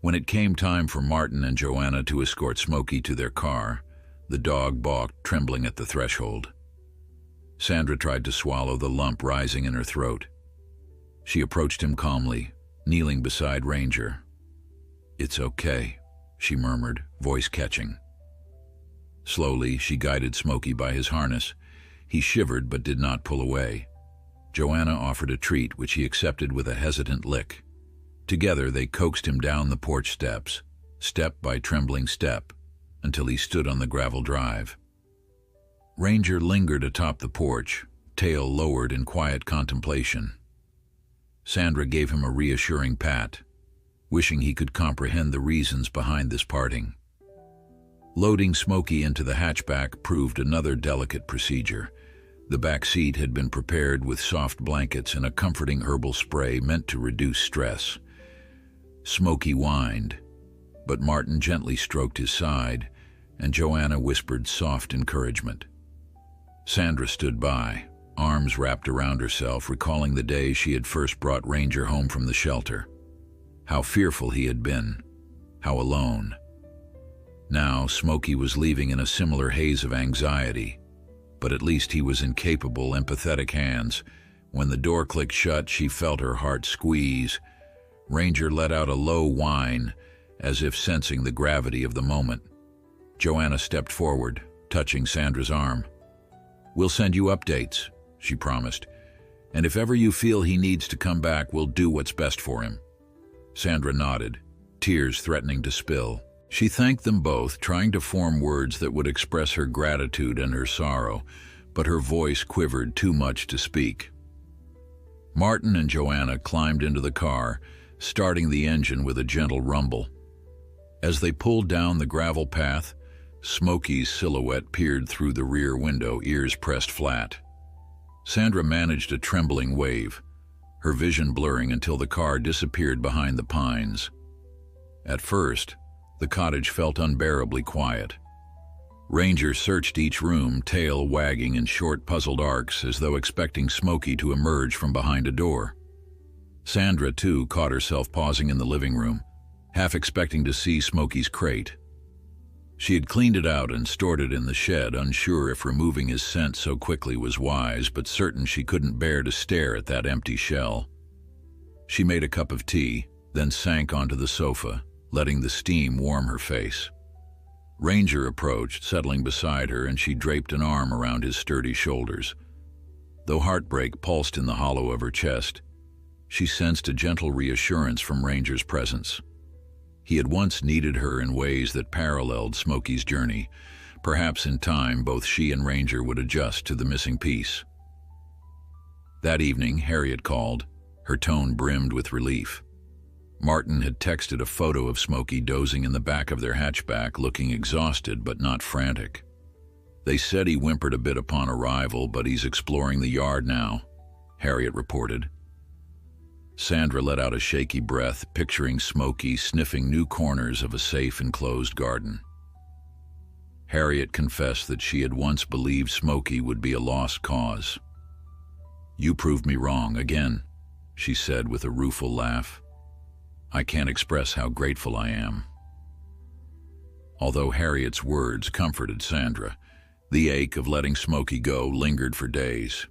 Speaker 1: When it came time for Martin and Joanna to escort Smokey to their car, the dog balked, trembling at the threshold. Sandra tried to swallow the lump rising in her throat. She approached him calmly, kneeling beside Ranger. "It's okay," she murmured, voice catching. Slowly, she guided Smokey by his harness. He shivered but did not pull away. Joanna offered a treat, which he accepted with a hesitant lick. Together, they coaxed him down the porch steps, step by trembling step, until he stood on the gravel drive. Ranger lingered atop the porch, tail lowered in quiet contemplation. Sandra gave him a reassuring pat. wishing he could comprehend the reasons behind this parting. Loading Smokey into the hatchback proved another delicate procedure. The back seat had been prepared with soft blankets and a comforting herbal spray meant to reduce stress. Smokey whined, but Martin gently stroked his side, and Joanna whispered soft encouragement. Sandra stood by, arms wrapped around herself, recalling the day she had first brought Ranger home from the shelter. How fearful he had been, how alone. Now Smokey was leaving in a similar haze of anxiety, but at least he was in capable, empathetic hands. When the door clicked shut, she felt her heart squeeze. Ranger let out a low whine, as if sensing the gravity of the moment. Joanna stepped forward, touching Sandra's arm. "We'll send you updates," she promised, "and if ever you feel he needs to come back, we'll do what's best for him." Sandra nodded, tears threatening to spill. She thanked them both, trying to form words that would express her gratitude and her sorrow, but her voice quivered too much to speak. Martin and Joanna climbed into the car, starting the engine with a gentle rumble. As they pulled down the gravel path, Smokey's silhouette peered through the rear window, ears pressed flat. Sandra managed a trembling wave, her vision blurring until the car disappeared behind the pines. At first, the cottage felt unbearably quiet. Ranger searched each room, tail wagging in short, puzzled arcs, as though expecting Smokey to emerge from behind a door. Sandra, too, caught herself pausing in the living room, half expecting to see Smokey's crate. She had cleaned it out and stored it in the shed, unsure if removing his scent so quickly was wise, but certain she couldn't bear to stare at that empty shell. She made a cup of tea, then sank onto the sofa, letting the steam warm her face. Ranger approached, settling beside her, and she draped an arm around his sturdy shoulders. Though heartbreak pulsed in the hollow of her chest, she sensed a gentle reassurance from Ranger's presence. He had once needed her in ways that paralleled Smokey's journey. Perhaps in time, both she and Ranger would adjust to the missing piece. That evening, Harriet called, her tone brimmed with relief. Martin had texted a photo of Smokey dozing in the back of their hatchback, looking exhausted but not frantic. They said he whimpered a bit upon arrival, but he's exploring the yard now, Harriet reported. Sandra let out a shaky breath, picturing Smokey sniffing new corners of a safe enclosed garden. Harriet confessed that she had once believed Smokey would be a lost cause. "You proved me wrong again," she said with a rueful laugh. "I can't express how grateful I am." Although Harriet's words comforted Sandra, the ache of letting Smokey go lingered for days.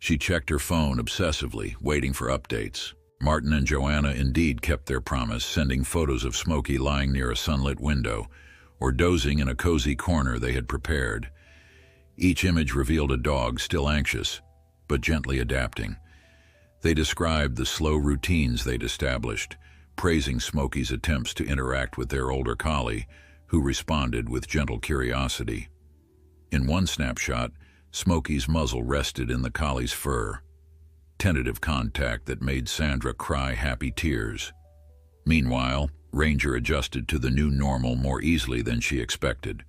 Speaker 1: She checked her phone obsessively, waiting for updates. Martin and Joanna indeed kept their promise, sending photos of Smokey lying near a sunlit window or dozing in a cozy corner they had prepared. Each image revealed a dog still anxious, but gently adapting. They described the slow routines they'd established, praising Smokey's attempts to interact with their older collie, who responded with gentle curiosity. In one snapshot, Smokey's muzzle rested in the collie's fur, tentative contact that made Sandra cry happy tears. Meanwhile, Ranger adjusted to the new normal more easily than she expected.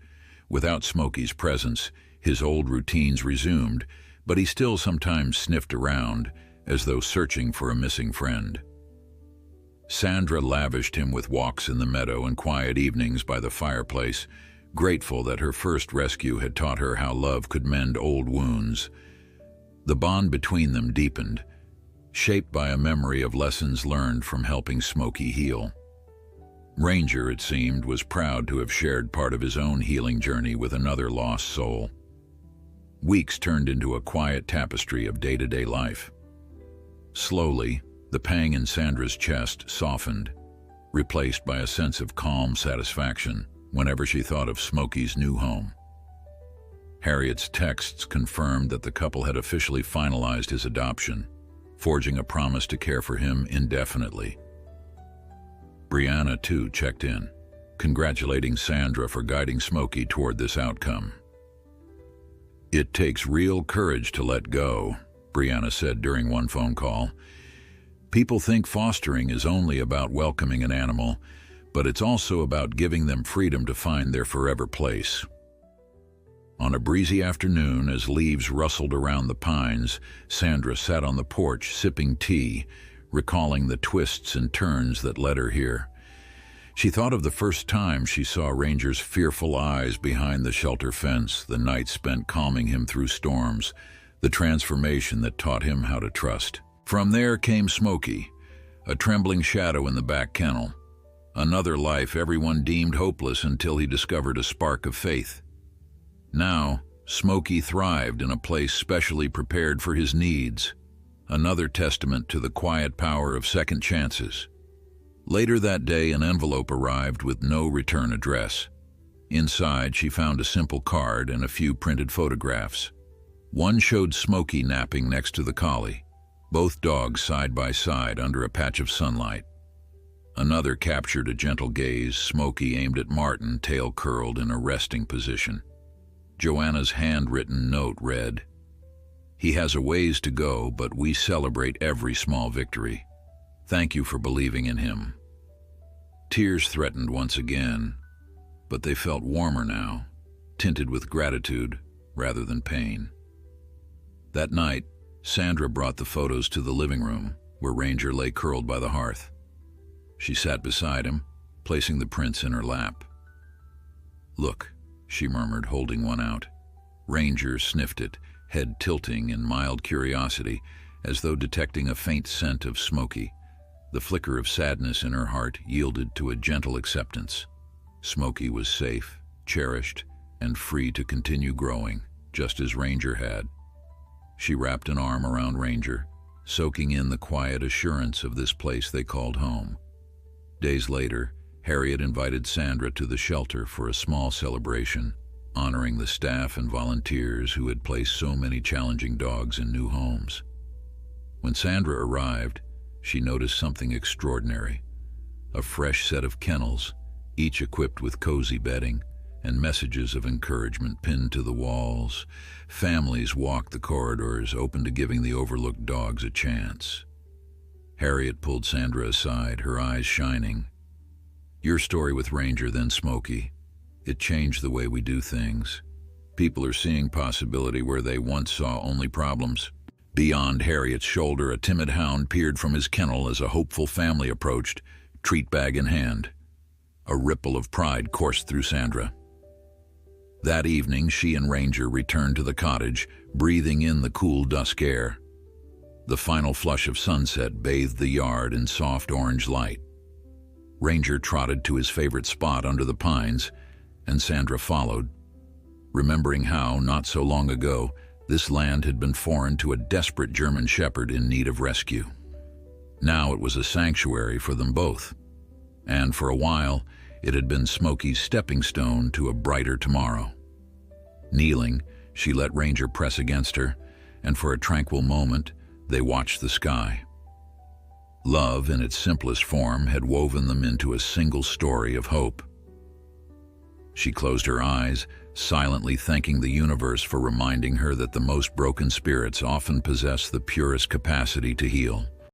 Speaker 1: Without Smokey's presence, his old routines resumed, but he still sometimes sniffed around, as though searching for a missing friend. Sandra lavished him with walks in the meadow and quiet evenings by the fireplace, grateful that her first rescue had taught her how love could mend old wounds. The bond between them deepened, shaped by a memory of lessons learned from helping Smokey heal. Ranger, it seemed, was proud to have shared part of his own healing journey with another lost soul. Weeks turned into a quiet tapestry of day-to-day life. Slowly, the pang in Sandra's chest softened, replaced by a sense of calm satisfaction whenever she thought of Smokey's new home. Harriet's texts confirmed that the couple had officially finalized his adoption, forging a promise to care for him indefinitely. Brianna, too, checked in, congratulating Sandra for guiding Smokey toward this outcome. "It takes real courage to let go," Brianna said during one phone call. People think fostering is only about welcoming an animal, but it's also about giving them freedom to find their forever place. On a breezy afternoon, as leaves rustled around the pines, Sandra sat on the porch sipping tea, recalling the twists and turns that led her here. She thought of the first time she saw Ranger's fearful eyes behind the shelter fence, the night spent calming him through storms, the transformation that taught him how to trust. From there came Smokey, a trembling shadow in the back kennel. Another life everyone deemed hopeless until he discovered a spark of faith. Now, Smokey thrived in a place specially prepared for his needs, another testament to the quiet power of second chances. Later that day, an envelope arrived with no return address. Inside, she found a simple card and a few printed photographs. One showed Smokey napping next to the collie, both dogs side by side under a patch of sunlight. Another captured a gentle gaze, Smokey aimed at Martin, tail curled in a resting position. Joanna's handwritten note read, "He has a ways to go, but we celebrate every small victory. Thank you for believing in him." Tears threatened once again, but they felt warmer now, tinted with gratitude rather than pain. That night, Sandra brought the photos to the living room, where Ranger lay curled by the hearth. She sat beside him, placing the prints in her lap. "Look," she murmured, holding one out. Ranger sniffed it, head tilting in mild curiosity, as though detecting a faint scent of Smokey. The flicker of sadness in her heart yielded to a gentle acceptance. Smokey was safe, cherished, and free to continue growing, just as Ranger had. She wrapped an arm around Ranger, soaking in the quiet assurance of this place they called home. Days later, Harriet invited Sandra to the shelter for a small celebration, honoring the staff and volunteers who had placed so many challenging dogs in new homes. When Sandra arrived, she noticed something extraordinary. A fresh set of kennels, each equipped with cozy bedding, and messages of encouragement pinned to the walls. Families walked the corridors, open to giving the overlooked dogs a chance. Harriet pulled Sandra aside, her eyes shining. "Your story with Ranger, then Smokey. It changed the way we do things. People are seeing possibility where they once saw only problems." Beyond Harriet's shoulder, a timid hound peered from his kennel as a hopeful family approached, treat bag in hand. A ripple of pride coursed through Sandra. That evening, she and Ranger returned to the cottage, breathing in the cool dusk air. The final flush of sunset bathed the yard in soft orange light. Ranger trotted to his favorite spot under the pines, and Sandra followed, remembering how, not so long ago, this land had been foreign to a desperate German shepherd in need of rescue. Now it was a sanctuary for them both, and for a while, it had been Smokey's stepping stone to a brighter tomorrow. Kneeling, she let Ranger press against her, and for a tranquil moment, they watched the sky. Love, in its simplest form, had woven them into a single story of hope. She closed her eyes, silently thanking the universe for reminding her that the most broken spirits often possess the purest capacity to heal.